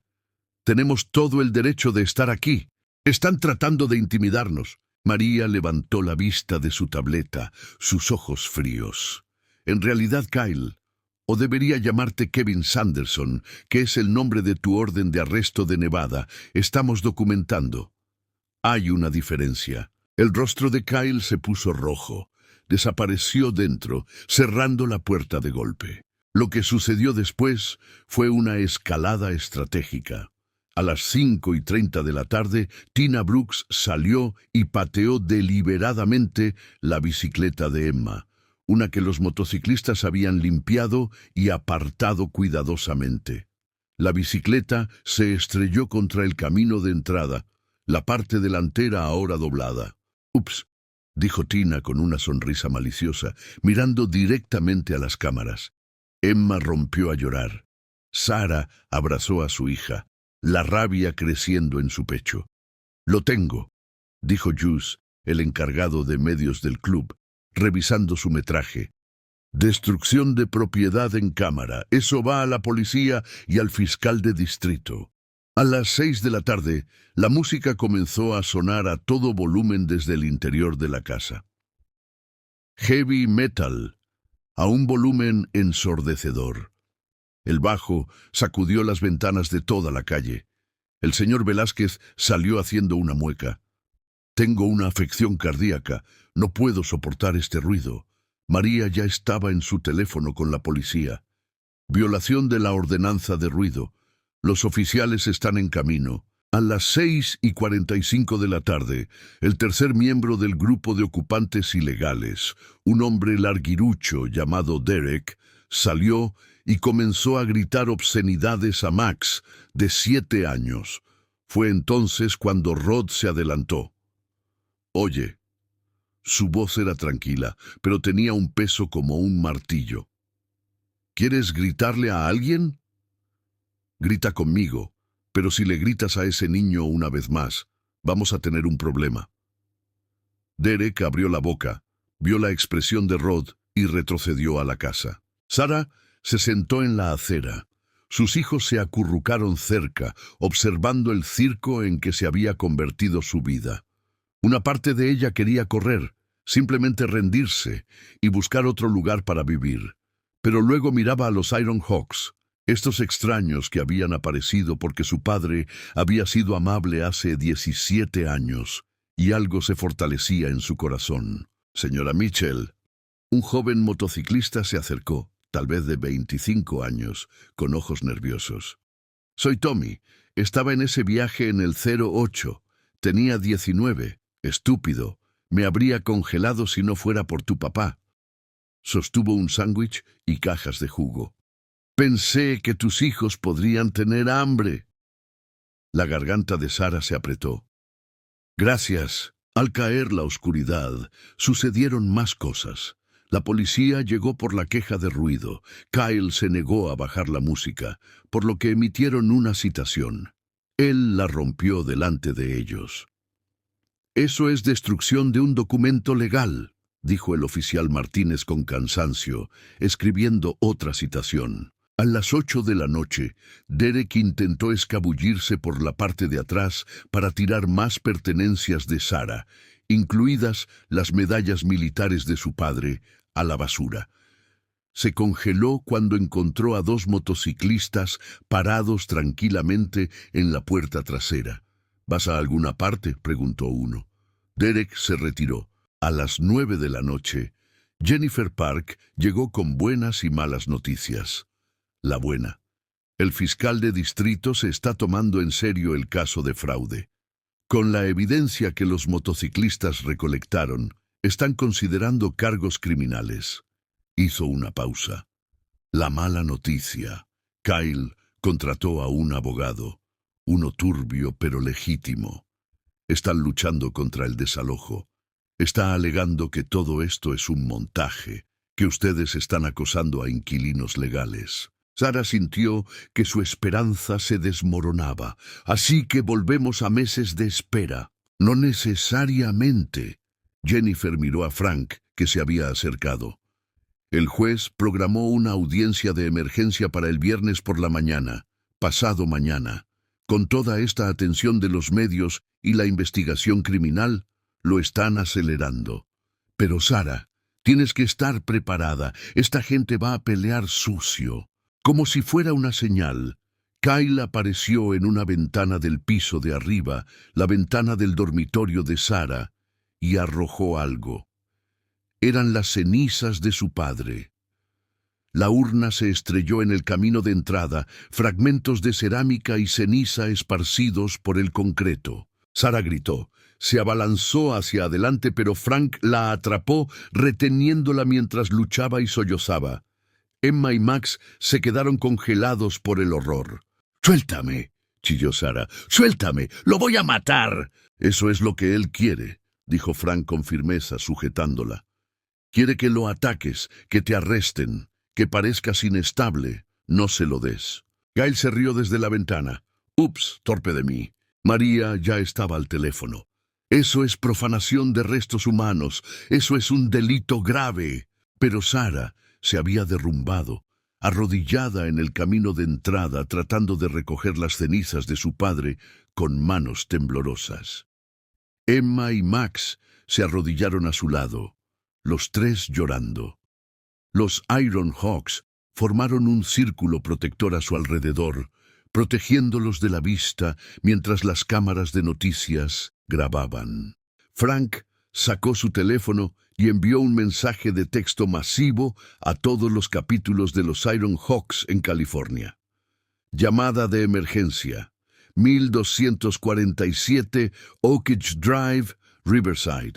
Tenemos todo el derecho de estar aquí. Están tratando de intimidarnos». María levantó la vista de su tableta, sus ojos fríos. «En realidad, Kyle, o debería llamarte Kevin Sanderson, que es el nombre de tu orden de arresto de Nevada, estamos documentando». Hay una diferencia. El rostro de Kyle se puso rojo. Desapareció dentro, cerrando la puerta de golpe. Lo que sucedió después fue una escalada estratégica. A las 5:30 de la tarde, Tina Brooks salió y pateó deliberadamente la bicicleta de Emma, una que los motociclistas habían limpiado y apartado cuidadosamente. La bicicleta se estrelló contra el camino de entrada, la parte delantera ahora doblada. «Ups», dijo Tina con una sonrisa maliciosa, mirando directamente a las cámaras. Emma rompió a llorar. Sarah abrazó a su hija, la rabia creciendo en su pecho. «Lo tengo», dijo Juice, el encargado de medios del club, revisando su metraje. «Destrucción de propiedad en cámara. Eso va a la policía y al fiscal de distrito». A las 6 de la tarde, la música comenzó a sonar a todo volumen desde el interior de la casa. Heavy metal, a un volumen ensordecedor. El bajo sacudió las ventanas de toda la calle. El señor Velázquez salió haciendo una mueca. «Tengo una afección cardíaca. No puedo soportar este ruido». María ya estaba en su teléfono con la policía. «Violación de la ordenanza de ruido. Los oficiales están en camino». A las 6:45 de la tarde, el tercer miembro del grupo de ocupantes ilegales, un hombre larguirucho llamado Derek, salió y comenzó a gritar obscenidades a Max, de 7 años. Fue entonces cuando Rod se adelantó. «Oye». Su voz era tranquila, pero tenía un peso como un martillo. «¿Quieres gritarle a alguien? Grita conmigo, pero si le gritas a ese niño una vez más, vamos a tener un problema». Derek abrió la boca, vio la expresión de Rod y retrocedió a la casa. Sarah se sentó en la acera. Sus hijos se acurrucaron cerca, observando el circo en que se había convertido su vida. Una parte de ella quería correr, simplemente rendirse y buscar otro lugar para vivir. Pero luego miraba a los Iron Hawks, estos extraños que habían aparecido porque su padre había sido amable hace 17 años, y algo se fortalecía en su corazón. «Señora Mitchell». Un joven motociclista se acercó, tal vez de 25 años, con ojos nerviosos. «Soy Tommy. Estaba en ese viaje en el 08. Tenía 19. Estúpido. Me habría congelado si no fuera por tu papá». Sostuvo un sándwich y cajas de jugo. «Pensé que tus hijos podrían tener hambre». La garganta de Sarah se apretó. «Gracias». Al caer la oscuridad, sucedieron más cosas. La policía llegó por la queja de ruido. Kyle se negó a bajar la música, por lo que emitieron una citación. Él la rompió delante de ellos. «Eso es destrucción de un documento legal», dijo el oficial Martínez con cansancio, escribiendo otra citación. A las 8 de la noche, Derek intentó escabullirse por la parte de atrás para tirar más pertenencias de Sarah, incluidas las medallas militares de su padre, a la basura. Se congeló cuando encontró a 2 motociclistas parados tranquilamente en la puerta trasera. «¿Vas a alguna parte?», preguntó uno. Derek se retiró. A las 9 de la noche, Jennifer Park llegó con buenas y malas noticias. La buena: el fiscal de distrito se está tomando en serio el caso de fraude. Con la evidencia que los motociclistas recolectaron, están considerando cargos criminales. Hizo una pausa. La mala noticia: Kyle contrató a un abogado. uno turbio pero legítimo. Están luchando contra el desalojo. Está alegando que todo esto es un montaje, que ustedes están acosando a inquilinos legales. Sara sintió que su esperanza se desmoronaba, así que volvemos a meses de espera. No necesariamente. Jennifer miró a Frank, que se había acercado. El juez programó una audiencia de emergencia para el viernes por la mañana, pasado mañana. Con toda esta atención de los medios y la investigación criminal, lo están acelerando. Pero Sara, tienes que estar preparada. Esta gente va a pelear sucio. Como si fuera una señal, Kyle apareció en una ventana del piso de arriba, la ventana del dormitorio de Sara, y arrojó algo. Eran las cenizas de su padre. La urna se estrelló en el camino de entrada, fragmentos de cerámica y ceniza esparcidos por el concreto. Sara gritó. Se abalanzó hacia adelante, pero Frank la atrapó, reteniéndola mientras luchaba y sollozaba. Emma y Max se quedaron congelados por el horror. «¡Suéltame!», chilló Sara. «¡Suéltame! ¡Lo voy a matar!». «Eso es lo que él quiere», dijo Frank con firmeza, sujetándola. «Quiere que lo ataques, que te arresten, que parezcas inestable. No se lo des». Kyle se rió desde la ventana. «Ups, torpe de mí». María ya estaba al teléfono. «Eso es profanación de restos humanos. Eso es un delito grave». Pero Sara se había derrumbado, arrodillada en el camino de entrada, tratando de recoger las cenizas de su padre con manos temblorosas. Emma y Max se arrodillaron a su lado, los tres llorando. Los Iron Hawks formaron un círculo protector a su alrededor, protegiéndolos de la vista mientras las cámaras de noticias grababan. Frank sacó su teléfono y envió un mensaje de texto masivo a todos los capítulos de los Iron Hawks en California. Llamada de emergencia. 1247 Oak Ridge Drive, Riverside.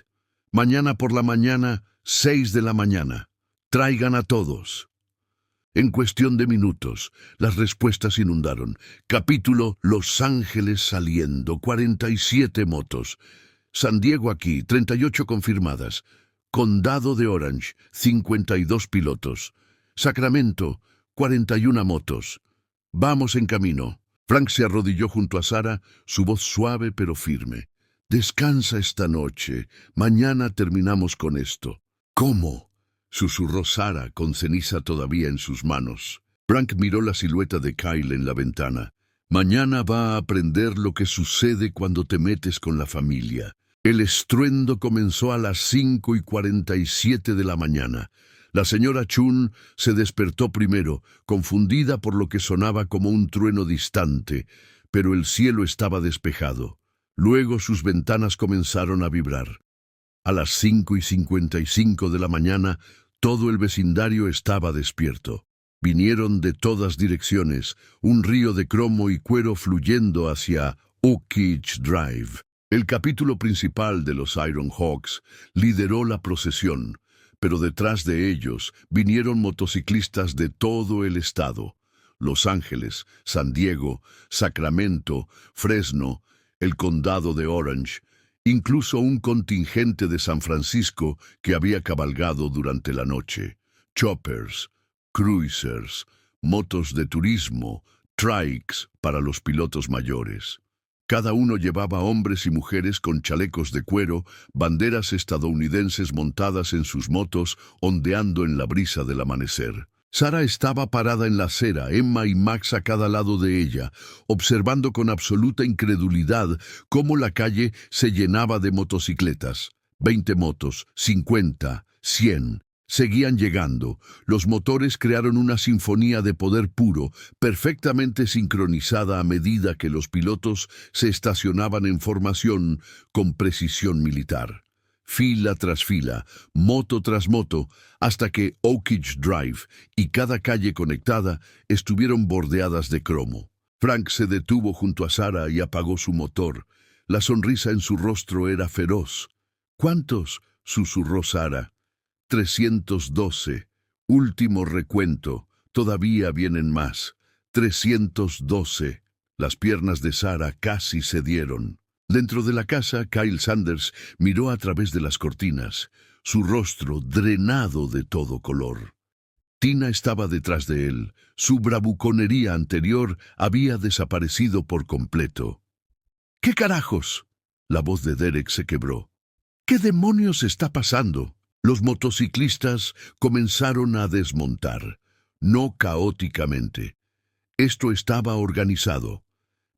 Mañana por la mañana, 6 de la mañana. Traigan a todos. En cuestión de minutos, las respuestas inundaron. Capítulo Los Ángeles saliendo, 47 motos. San Diego aquí, 38 confirmadas. Condado de Orange, 52 pilotos. Sacramento, 41 motos. Vamos en camino. Frank se arrodilló junto a Sara, su voz suave pero firme. Descansa esta noche. Mañana terminamos con esto. ¿Cómo?, susurró Sara con ceniza todavía en sus manos. Frank miró la silueta de Kyle en la ventana. Mañana va a aprender lo que sucede cuando te metes con la familia. El estruendo comenzó a las 5:47 de la mañana. La señora Chun se despertó primero, confundida por lo que sonaba como un trueno distante, pero el cielo estaba despejado. Luego sus ventanas comenzaron a vibrar. A las 5:55 de la mañana, todo el vecindario estaba despierto. Vinieron de todas direcciones, un río de cromo y cuero fluyendo hacia Oak Ridge Drive. El capítulo principal de los Iron Hawks lideró la procesión, pero detrás de ellos vinieron motociclistas de todo el estado. Los Ángeles, San Diego, Sacramento, Fresno, el condado de Orange, incluso un contingente de San Francisco que había cabalgado durante la noche. Choppers, cruisers, motos de turismo, trikes para los pilotos mayores. Cada uno llevaba hombres y mujeres con chalecos de cuero, banderas estadounidenses montadas en sus motos, ondeando en la brisa del amanecer. Sara estaba parada en la acera, Emma y Max a cada lado de ella, observando con absoluta incredulidad cómo la calle se llenaba de motocicletas. 20 motos, 50, 100... Seguían llegando. Los motores crearon una sinfonía de poder puro, perfectamente sincronizada a medida que los pilotos se estacionaban en formación con precisión militar. Fila tras fila, moto tras moto, hasta que Oak Ridge Drive y cada calle conectada estuvieron bordeadas de cromo. Frank se detuvo junto a Sara y apagó su motor. La sonrisa en su rostro era feroz. «¿Cuántos?», susurró Sara. 312. Último recuento. Todavía vienen más. 312. Las piernas de Sarah casi cedieron. Dentro de la casa, Kyle Sanders miró a través de las cortinas, su rostro drenado de todo color. Tina estaba detrás de él. Su bravuconería anterior había desaparecido por completo. ¿Qué carajos? La voz de Derek se quebró. ¿Qué demonios está pasando? Los motociclistas comenzaron a desmontar, no caóticamente. Esto estaba organizado.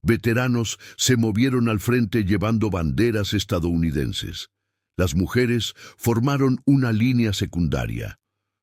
Veteranos se movieron al frente llevando banderas estadounidenses. Las mujeres formaron una línea secundaria.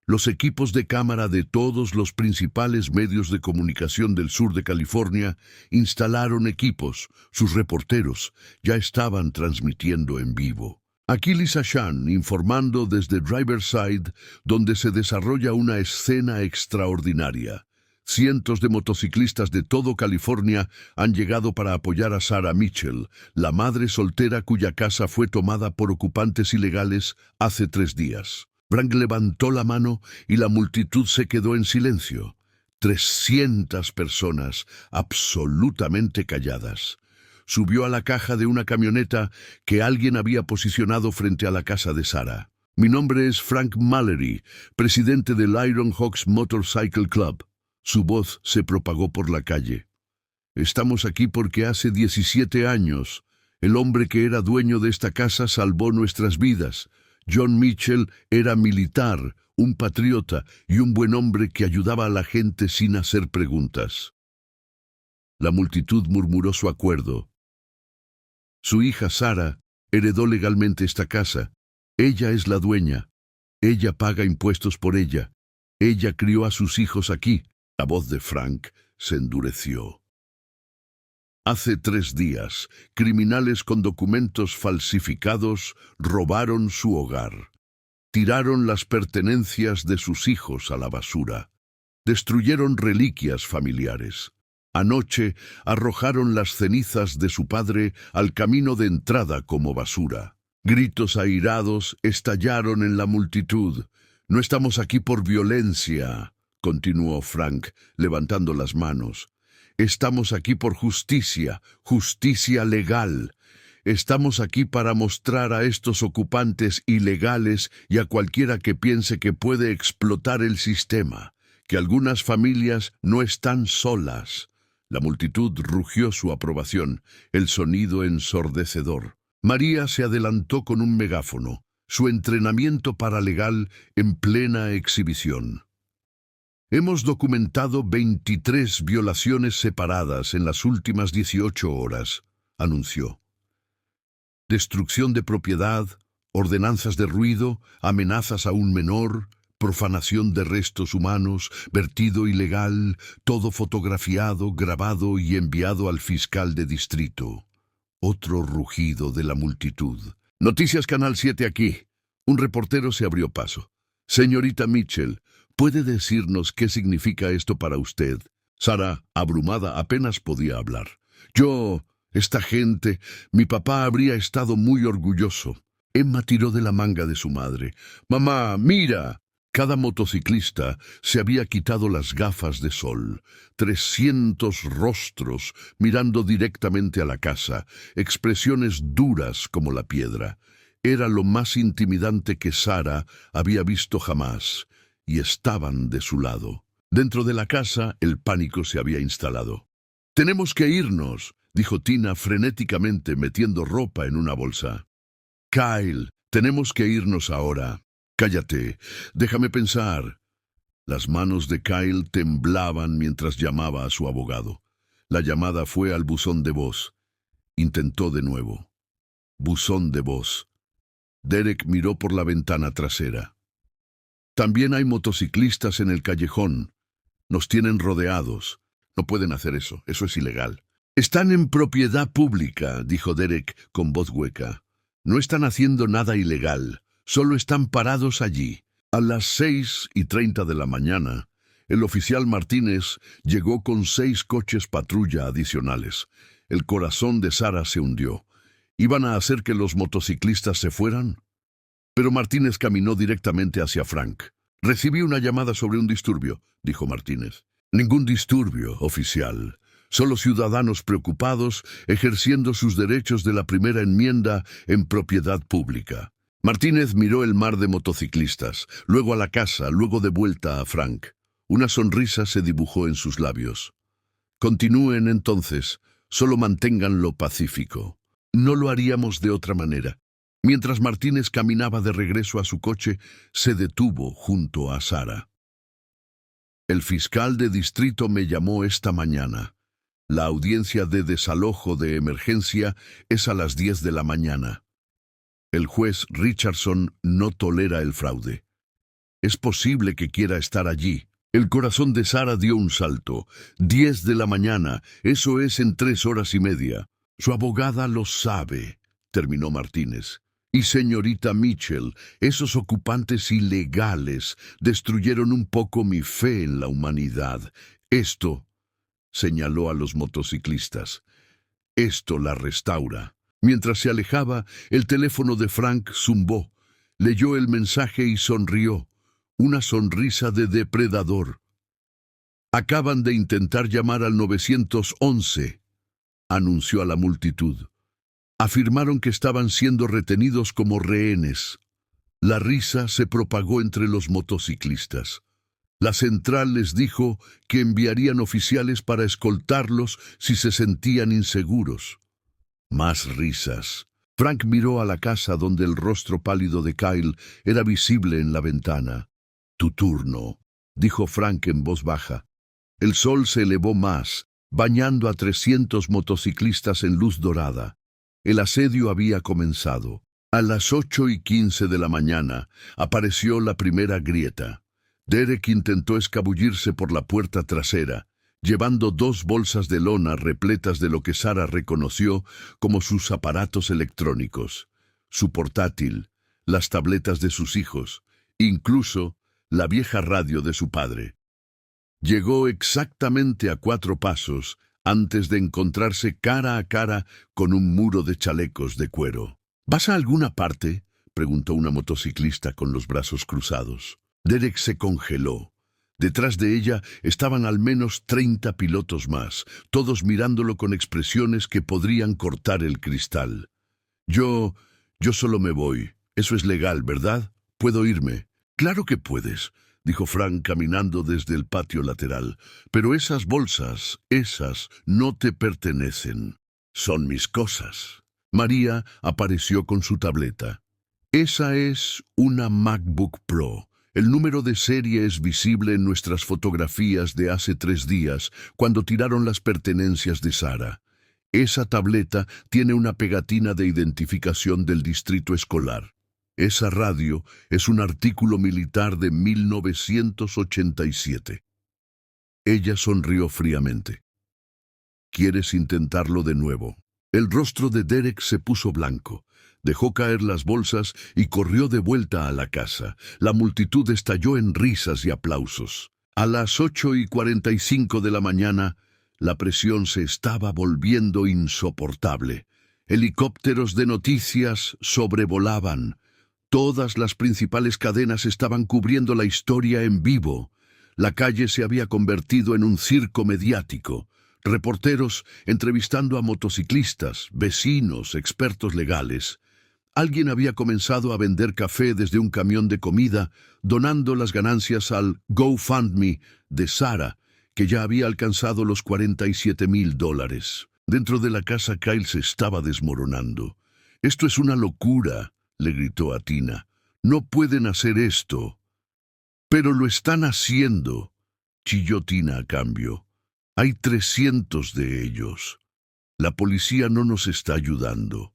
Los equipos de cámara de todos los principales medios de comunicación del sur de California instalaron equipos. Sus reporteros ya estaban transmitiendo en vivo. Aquí Lisa Shan informando desde Riverside, donde se desarrolla una escena extraordinaria. Cientos de motociclistas de todo California han llegado para apoyar a Sarah Mitchell, la madre soltera cuya casa fue tomada por ocupantes ilegales hace 3 días. Frank levantó la mano y la multitud se quedó en silencio. 300 personas, absolutamente calladas. Subió a la caja de una camioneta que alguien había posicionado frente a la casa de Sarah. Mi nombre es Frank Mallory, presidente del Iron Hawks Motorcycle Club. Su voz se propagó por la calle. Estamos aquí porque hace 17 años, el hombre que era dueño de esta casa salvó nuestras vidas. John Mitchell era militar, un patriota y un buen hombre que ayudaba a la gente sin hacer preguntas. La multitud murmuró su acuerdo. Su hija Sarah heredó legalmente esta casa. Ella es la dueña. Ella paga impuestos por ella. Ella crió a sus hijos aquí. La voz de Frank se endureció. Hace 3 días, criminales con documentos falsificados robaron su hogar. Tiraron las pertenencias de sus hijos a la basura. Destruyeron reliquias familiares. Anoche arrojaron las cenizas de su padre al camino de entrada como basura. Gritos airados estallaron en la multitud. No estamos aquí por violencia, continuó Frank, levantando las manos. Estamos aquí por justicia, justicia legal. Estamos aquí para mostrar a estos ocupantes ilegales y a cualquiera que piense que puede explotar el sistema, que algunas familias no están solas. La multitud rugió su aprobación, el sonido ensordecedor. María se adelantó con un megáfono, su entrenamiento paralegal en plena exhibición. Hemos documentado 23 violaciones separadas en las últimas 18 horas, anunció. Destrucción de propiedad, ordenanzas de ruido, amenazas a un menor, profanación de restos humanos, vertido ilegal, todo fotografiado, grabado y enviado al fiscal de distrito. Otro rugido de la multitud. Noticias Canal 7 aquí. Un reportero se abrió paso. Señorita Mitchell, ¿puede decirnos qué significa esto para usted? Sarah, abrumada, apenas podía hablar. Esta gente, mi papá habría estado muy orgulloso. Emma tiró de la manga de su madre. Mamá, mira. Cada motociclista se había quitado las gafas de sol. 300 rostros mirando directamente a la casa, expresiones duras como la piedra. Era lo más intimidante que Sarah había visto jamás, y estaban de su lado. Dentro de la casa, el pánico se había instalado. «Tenemos que irnos», dijo Tina frenéticamente metiendo ropa en una bolsa. «Kyle, tenemos que irnos ahora». «Cállate, déjame pensar». Las manos de Kyle temblaban mientras llamaba a su abogado. La llamada fue al buzón de voz. Intentó de nuevo. Buzón de voz. Derek miró por la ventana trasera. «También hay motociclistas en el callejón. Nos tienen rodeados. No pueden hacer eso. Eso es ilegal». «Están en propiedad pública», dijo Derek con voz hueca. «No están haciendo nada ilegal. Solo están parados allí». A las 6:30 de la mañana, el oficial Martínez llegó con 6 coches patrulla adicionales. El corazón de Sarah se hundió. ¿Iban a hacer que los motociclistas se fueran? Pero Martínez caminó directamente hacia Frank. «Recibí una llamada sobre un disturbio», dijo Martínez. «Ningún disturbio, oficial. Solo ciudadanos preocupados ejerciendo sus derechos de la primera enmienda en propiedad pública. Martínez miró el mar de motociclistas, luego a la casa, luego de vuelta a Frank. Una sonrisa se dibujó en sus labios. Continúen entonces, solo manténganlo pacífico. No lo haríamos de otra manera. Mientras Martínez caminaba de regreso a su coche, se detuvo junto a Sara. El fiscal de distrito me llamó esta mañana. La audiencia de desalojo de emergencia es a las 10 de la mañana. El juez Richardson no tolera el fraude. Es posible que quiera estar allí. El corazón de Sara dio un salto. 10 de la mañana, eso es en 3 horas y media. Su abogada lo sabe, terminó Martínez. Y señorita Mitchell, esos ocupantes ilegales destruyeron un poco mi fe en la humanidad. Esto, señaló a los motociclistas, esto la restaura. Mientras se alejaba, el teléfono de Frank zumbó. Leyó el mensaje y sonrió. Una sonrisa de depredador. Acaban de intentar llamar al 911, anunció a la multitud. Afirmaron que estaban siendo retenidos como rehenes. La risa se propagó entre los motociclistas. La central les dijo que enviarían oficiales para escoltarlos si se sentían inseguros. Más risas. Frank miró a la casa donde el rostro pálido de Kyle era visible en la ventana. «Tu turno», dijo Frank en voz baja. El sol se elevó más, bañando a 300 motociclistas en luz dorada. El asedio había comenzado. A las 8:15 de la mañana apareció la primera grieta. Derek intentó escabullirse por la puerta trasera, llevando 2 bolsas de lona repletas de lo que Sara reconoció como sus aparatos electrónicos, su portátil, las tabletas de sus hijos, incluso la vieja radio de su padre. Llegó exactamente a 4 pasos antes de encontrarse cara a cara con un muro de chalecos de cuero. ¿Vas a alguna parte?, preguntó una motociclista con los brazos cruzados. Derek se congeló. Detrás de ella estaban al menos 30 pilotos más, todos mirándolo con expresiones que podrían cortar el cristal. Yo solo me voy. Eso es legal, ¿verdad? ¿Puedo irme? Claro que puedes, dijo Frank caminando desde el patio lateral. Pero esas bolsas, esas no te pertenecen. Son mis cosas. María apareció con su tableta. Esa es una MacBook Pro. El número de serie es visible en nuestras fotografías de hace 3 días, cuando tiraron las pertenencias de Sara. Esa tableta tiene una pegatina de identificación del distrito escolar. Esa radio es un artículo militar de 1987. Ella sonrió fríamente. ¿Quieres intentarlo de nuevo? El rostro de Derek se puso blanco. Dejó caer las bolsas y corrió de vuelta a la casa. La multitud estalló en risas y aplausos. A las 8:45 de la mañana, la presión se estaba volviendo insoportable. Helicópteros de noticias sobrevolaban. Todas las principales cadenas estaban cubriendo la historia en vivo. La calle se había convertido en un circo mediático. Reporteros entrevistando a motociclistas, vecinos, expertos legales. Alguien había comenzado a vender café desde un camión de comida, donando las ganancias al GoFundMe de Sara, que ya había alcanzado los $47,000. Dentro de la casa, Kyle se estaba desmoronando. «Esto es una locura», le gritó a Tina. «No pueden hacer esto». «Pero lo están haciendo», chilló Tina a cambio. «Hay 300 de ellos. La policía no nos está ayudando.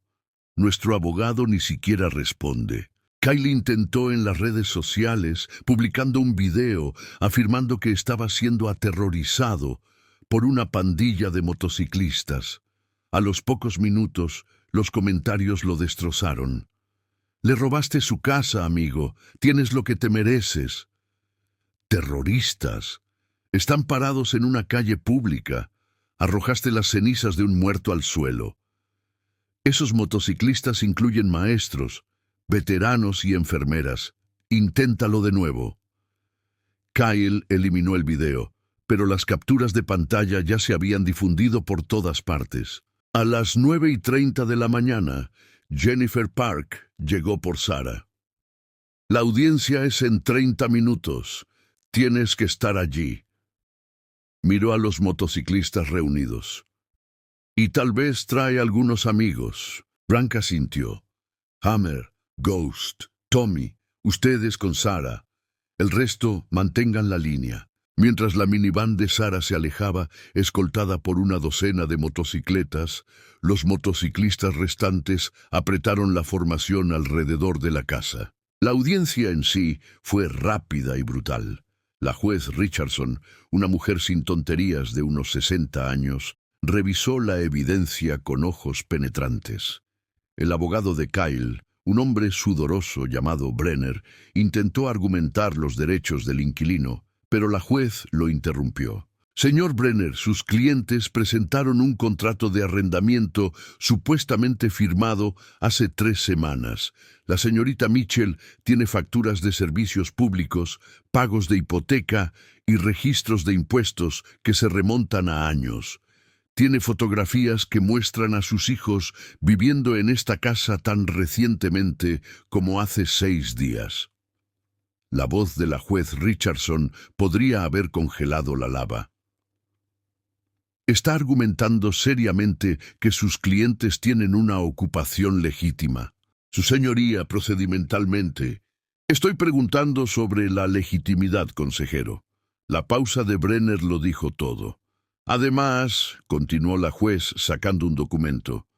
Nuestro abogado ni siquiera responde». Kyle intentó en las redes sociales, publicando un video, afirmando que estaba siendo aterrorizado por una pandilla de motociclistas. A los pocos minutos, los comentarios lo destrozaron. «Le robaste su casa, amigo. Tienes lo que te mereces». «Terroristas. Están parados en una calle pública. Arrojaste las cenizas de un muerto al suelo». Esos motociclistas incluyen maestros, veteranos y enfermeras. Inténtalo de nuevo. Kyle eliminó el video, pero las capturas de pantalla ya se habían difundido por todas partes. A las 9:30 de la mañana, Jennifer Park llegó por Sarah. La audiencia es en 30 minutos. Tienes que estar allí. Miró a los motociclistas reunidos. Y tal vez trae algunos amigos. Frank asintió. Hammer, Ghost, Tommy, ustedes con Sarah. El resto mantengan la línea. Mientras la minivan de Sarah se alejaba, escoltada por una docena de motocicletas, los motociclistas restantes apretaron la formación alrededor de la casa. La audiencia en sí fue rápida y brutal. La juez Richardson, una mujer sin tonterías de unos 60 años, revisó la evidencia con ojos penetrantes. El abogado de Kyle, un hombre sudoroso llamado Brenner, intentó argumentar los derechos del inquilino, pero la juez lo interrumpió. Señor Brenner, sus clientes presentaron un contrato de arrendamiento supuestamente firmado hace 3 semanas. La señorita Mitchell tiene facturas de servicios públicos, pagos de hipoteca y registros de impuestos que se remontan a años. Tiene fotografías que muestran a sus hijos viviendo en esta casa tan recientemente como hace 6 días. La voz de la juez Richardson podría haber congelado la lava. Está argumentando seriamente que sus clientes tienen una ocupación legítima. Su señoría, procedimentalmente. Estoy preguntando sobre la legitimidad, consejero. La pausa de Brenner lo dijo todo. Además, continuó la juez sacando un documento,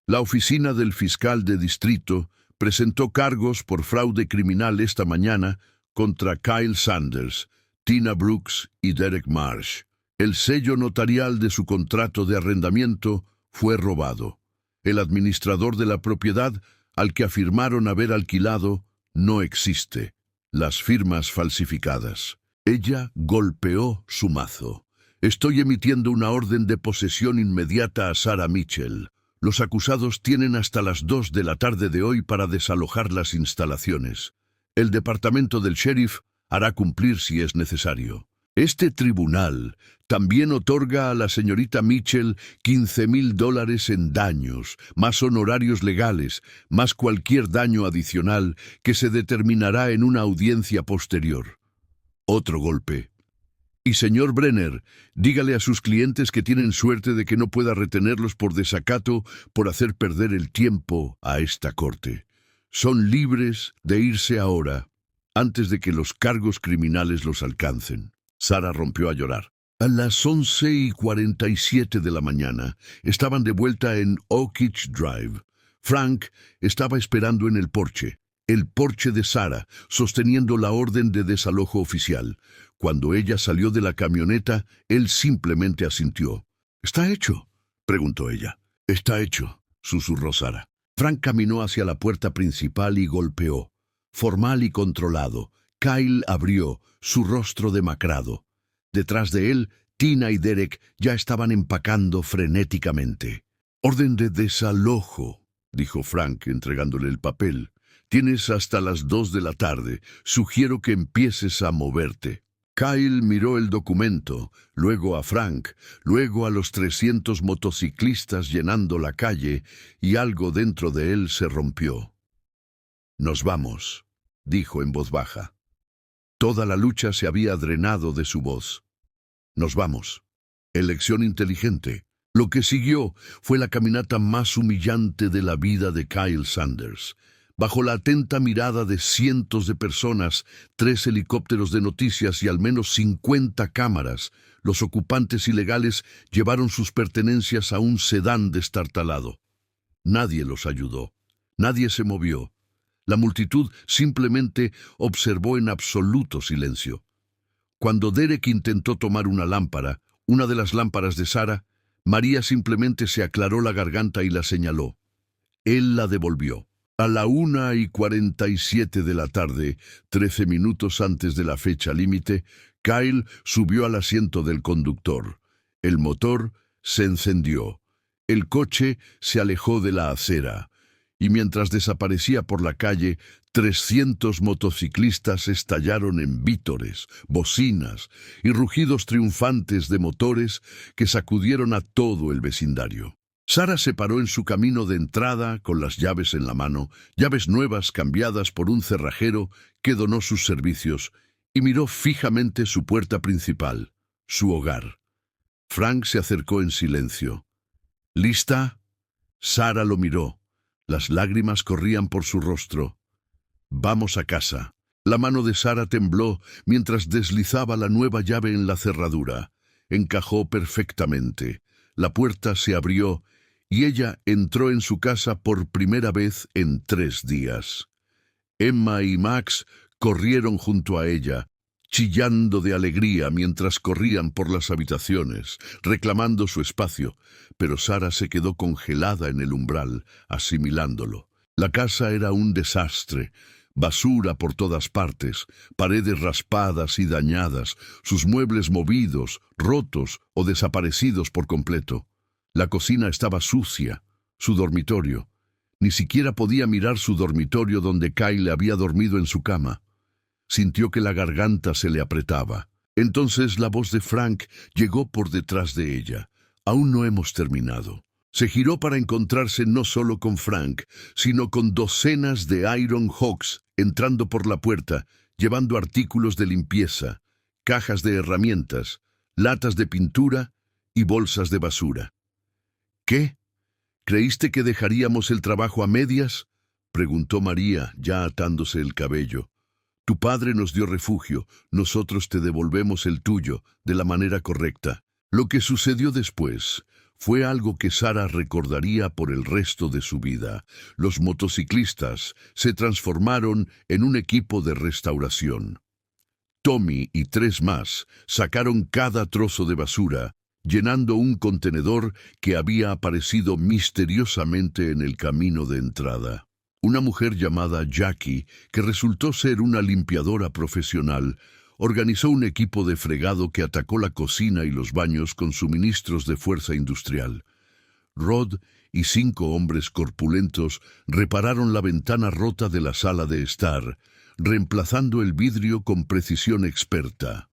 la oficina del fiscal de distrito presentó cargos por fraude criminal esta mañana contra Kyle Sanders, Tina Brooks y Derek Marsh. El sello notarial de su contrato de arrendamiento fue robado. El administrador de la propiedad, al que afirmaron haber alquilado, no existe. Las firmas falsificadas. Ella golpeó su mazo. Estoy emitiendo una orden de posesión inmediata a Sarah Mitchell. Los acusados tienen hasta las 2 de la tarde de hoy para desalojar las instalaciones. El departamento del sheriff hará cumplir si es necesario. Este tribunal también otorga a la señorita Mitchell $15,000 en daños, más honorarios legales, más cualquier daño adicional que se determinará en una audiencia posterior. Otro golpe. Y señor Brenner, dígale a sus clientes que tienen suerte de que no pueda retenerlos por desacato por hacer perder el tiempo a esta corte. Son libres de irse ahora, antes de que los cargos criminales los alcancen. Sarah rompió a llorar. A las 11:47 de la mañana estaban de vuelta en Oak Ridge Drive. Frank estaba esperando en el porche de Sarah, sosteniendo la orden de desalojo oficial. Cuando ella salió de la camioneta, él simplemente asintió. «¿Está hecho?», preguntó ella. «Está hecho», susurró Sarah. Frank caminó hacia la puerta principal y golpeó. Formal y controlado, Kyle abrió, su rostro demacrado. Detrás de él, Tina y Derek ya estaban empacando frenéticamente. «Orden de desalojo», dijo Frank entregándole el papel. «Tienes hasta las 2 de la tarde. Sugiero que empieces a moverte». Kyle miró el documento, luego a Frank, luego a los 300 motociclistas llenando la calle, y algo dentro de él se rompió. «Nos vamos», dijo en voz baja. Toda la lucha se había drenado de su voz. «Nos vamos». Elección inteligente. Lo que siguió fue la caminata más humillante de la vida de Kyle Sanders. Bajo la atenta mirada de cientos de personas, 3 helicópteros de noticias y al menos 50 cámaras, los ocupantes ilegales llevaron sus pertenencias a un sedán destartalado. Nadie los ayudó. Nadie se movió. La multitud simplemente observó en absoluto silencio. Cuando Derek intentó tomar una lámpara, una de las lámparas de Sarah, María simplemente se aclaró la garganta y la señaló. Él la devolvió. A la 1:47 de la tarde, 13 minutos antes de la fecha límite, Kyle subió al asiento del conductor. El motor se encendió. El coche se alejó de la acera. y mientras desaparecía por la calle, 300 motociclistas estallaron en vítores, bocinas y rugidos triunfantes de motores que sacudieron a todo el vecindario. Sara se paró en su camino de entrada con las llaves en la mano, llaves nuevas cambiadas por un cerrajero que donó sus servicios, y miró fijamente su puerta principal, su hogar. Frank se acercó en silencio. ¿Lista? Sara lo miró. Las lágrimas corrían por su rostro. Vamos a casa. La mano de Sara tembló mientras deslizaba la nueva llave en la cerradura. Encajó perfectamente. La puerta se abrió y ella entró en su casa por primera vez en 3 días. Emma y Max corrieron junto a ella, chillando de alegría mientras corrían por las habitaciones, reclamando su espacio, pero Sara se quedó congelada en el umbral, asimilándolo. La casa era un desastre, basura por todas partes, paredes raspadas y dañadas, sus muebles movidos, rotos o desaparecidos por completo. La cocina estaba sucia, su dormitorio. Ni siquiera podía mirar su dormitorio donde Kyle había dormido en su cama. Sintió que la garganta se le apretaba. Entonces la voz de Frank llegó por detrás de ella. Aún no hemos terminado. Se giró para encontrarse no solo con Frank, sino con docenas de Iron Hawks entrando por la puerta, llevando artículos de limpieza, cajas de herramientas, latas de pintura y bolsas de basura. ¿Qué? ¿Creíste que dejaríamos el trabajo a medias?, preguntó María, ya atándose el cabello. Tu padre nos dio refugio, nosotros te devolvemos el tuyo, de la manera correcta. Lo que sucedió después fue algo que Sara recordaría por el resto de su vida. Los motociclistas se transformaron en un equipo de restauración. Tommy y 3 más sacaron cada trozo de basura, llenando un contenedor que había aparecido misteriosamente en el camino de entrada. Una mujer llamada Jackie, que resultó ser una limpiadora profesional, organizó un equipo de fregado que atacó la cocina y los baños con suministros de fuerza industrial. Rod y 5 hombres corpulentos repararon la ventana rota de la sala de estar, reemplazando el vidrio con precisión experta.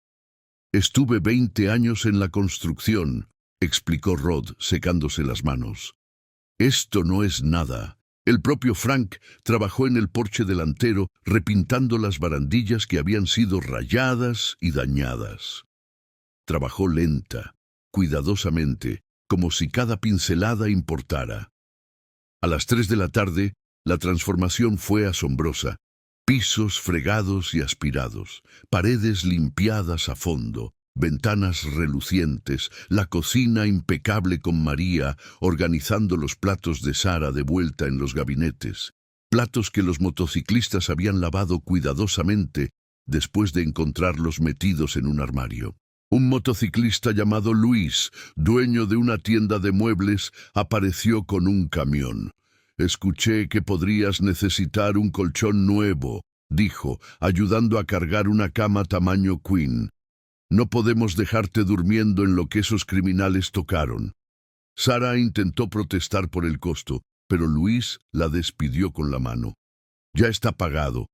Estuve 20 años en la construcción, explicó Rod, secándose las manos. Esto no es nada. El propio Frank trabajó en el porche delantero, repintando las barandillas que habían sido rayadas y dañadas. Trabajó lenta, cuidadosamente, como si cada pincelada importara. A las 3 de la tarde, la transformación fue asombrosa. Pisos fregados y aspirados, paredes limpiadas a fondo, ventanas relucientes, la cocina impecable con María organizando los platos de Sara de vuelta en los gabinetes, platos que los motociclistas habían lavado cuidadosamente después de encontrarlos metidos en un armario. Un motociclista llamado Luis, dueño de una tienda de muebles, apareció con un camión. Escuché que podrías necesitar un colchón nuevo, dijo, ayudando a cargar una cama tamaño queen. No podemos dejarte durmiendo en lo que esos criminales tocaron. Sara intentó protestar por el costo, pero Luis la despidió con la mano. Ya está pagado.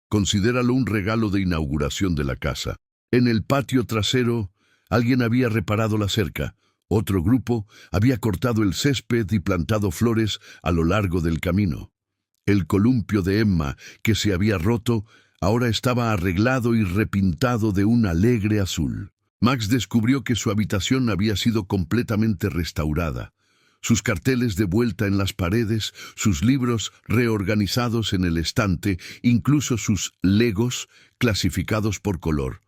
Considéralo un regalo de inauguración de la casa. En el patio trasero, alguien había reparado la cerca. Otro grupo había cortado el césped y plantado flores a lo largo del camino. El columpio de Emma, que se había roto, ahora estaba arreglado y repintado de un alegre azul. Max descubrió que su habitación había sido completamente restaurada. Sus carteles de vuelta en las paredes, sus libros reorganizados en el estante, incluso sus legos clasificados por color.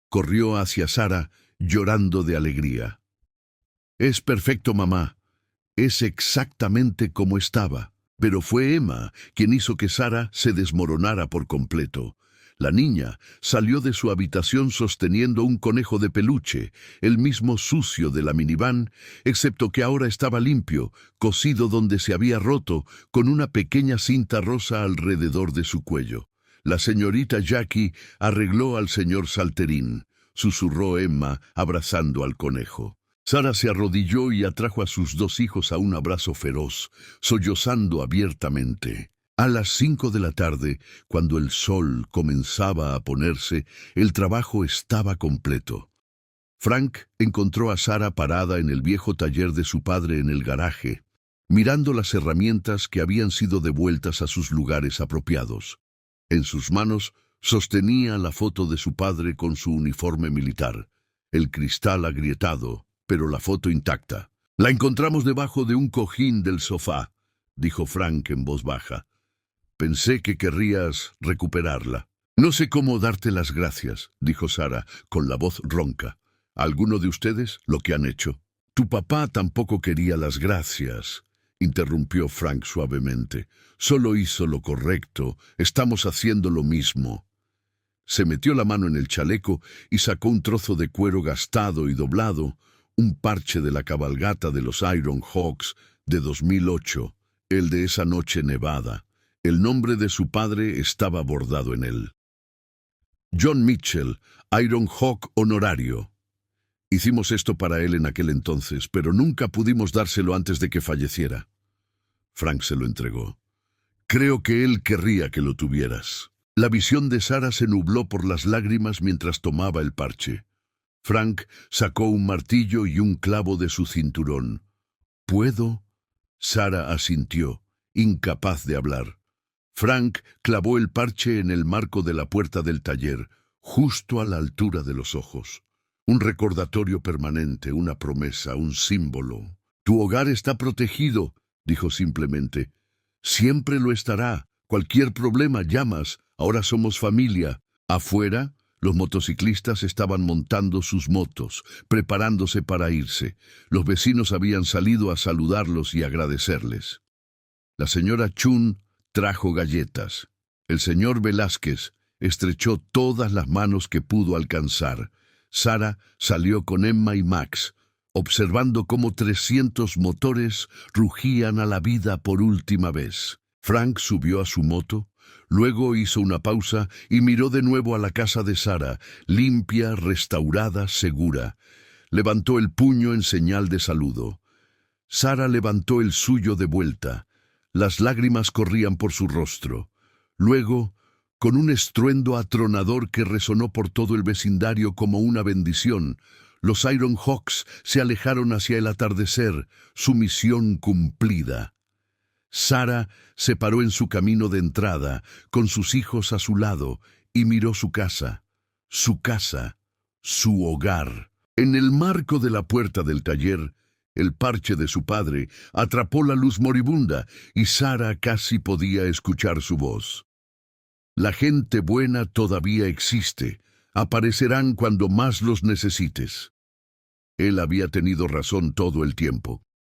Corrió hacia Sara, llorando de alegría. Es perfecto, mamá. Es exactamente como estaba. Pero fue Emma quien hizo que Sara se desmoronara por completo. La niña salió de su habitación sosteniendo un conejo de peluche, el mismo sucio de la minivan, excepto que ahora estaba limpio, cosido donde se había roto, con una pequeña cinta rosa alrededor de su cuello. La señorita Jackie arregló al señor Salterín, susurró Emma, abrazando al conejo. Sara se arrodilló y atrajo a sus dos hijos a un abrazo feroz, sollozando abiertamente. A las 5 de la tarde, cuando el sol comenzaba a ponerse, el trabajo estaba completo. Frank encontró a Sara parada en el viejo taller de su padre en el garaje, mirando las herramientas que habían sido devueltas a sus lugares apropiados. En sus manos sostenía la foto de su padre con su uniforme militar, el cristal agrietado, pero la foto intacta. «La encontramos debajo de un cojín del sofá», dijo Frank en voz baja. «Pensé que querrías recuperarla». «No sé cómo darte las gracias», dijo Sara, con la voz ronca. «¿Alguno de ustedes lo que han hecho?» «Tu papá tampoco quería las gracias», interrumpió Frank suavemente. «Solo hizo lo correcto. Estamos haciendo lo mismo». Se metió la mano en el chaleco y sacó un trozo de cuero gastado y doblado, un parche de la cabalgata de los Iron Hawks de 2008, el de esa noche nevada. El nombre de su padre estaba bordado en él. John Mitchell, Iron Hawk honorario. Hicimos esto para él en aquel entonces, pero nunca pudimos dárselo antes de que falleciera. Frank se lo entregó. «Creo que él querría que lo tuvieras». La visión de Sara se nubló por las lágrimas mientras tomaba el parche. Frank sacó un martillo y un clavo de su cinturón. «¿Puedo?» Sara asintió, incapaz de hablar. Frank clavó el parche en el marco de la puerta del taller, justo a la altura de los ojos. Un recordatorio permanente, una promesa, un símbolo. «Tu hogar está protegido», dijo simplemente. «Siempre lo estará. Cualquier problema llamas. Ahora somos familia». Afuera, los motociclistas estaban montando sus motos, preparándose para irse. Los vecinos habían salido a saludarlos y agradecerles. La señora Chun trajo galletas. El señor Velázquez estrechó todas las manos que pudo alcanzar. Sara salió con Emma y Max, observando cómo 300 motores rugían a la vida por última vez. Frank subió a su moto, luego hizo una pausa y miró de nuevo a la casa de Sara, limpia, restaurada, segura. Levantó el puño en señal de saludo. Sara levantó el suyo de vuelta. Las lágrimas corrían por su rostro. Luego, con un estruendo atronador que resonó por todo el vecindario como una bendición, los Iron Hawks se alejaron hacia el atardecer, su misión cumplida. Sara se paró en su camino de entrada, con sus hijos a su lado, y miró su casa, su hogar. En el marco de la puerta del taller, el parche de su padre atrapó la luz moribunda y Sara casi podía escuchar su voz. «La gente buena todavía existe. Aparecerán cuando más los necesites». Él había tenido razón todo el tiempo.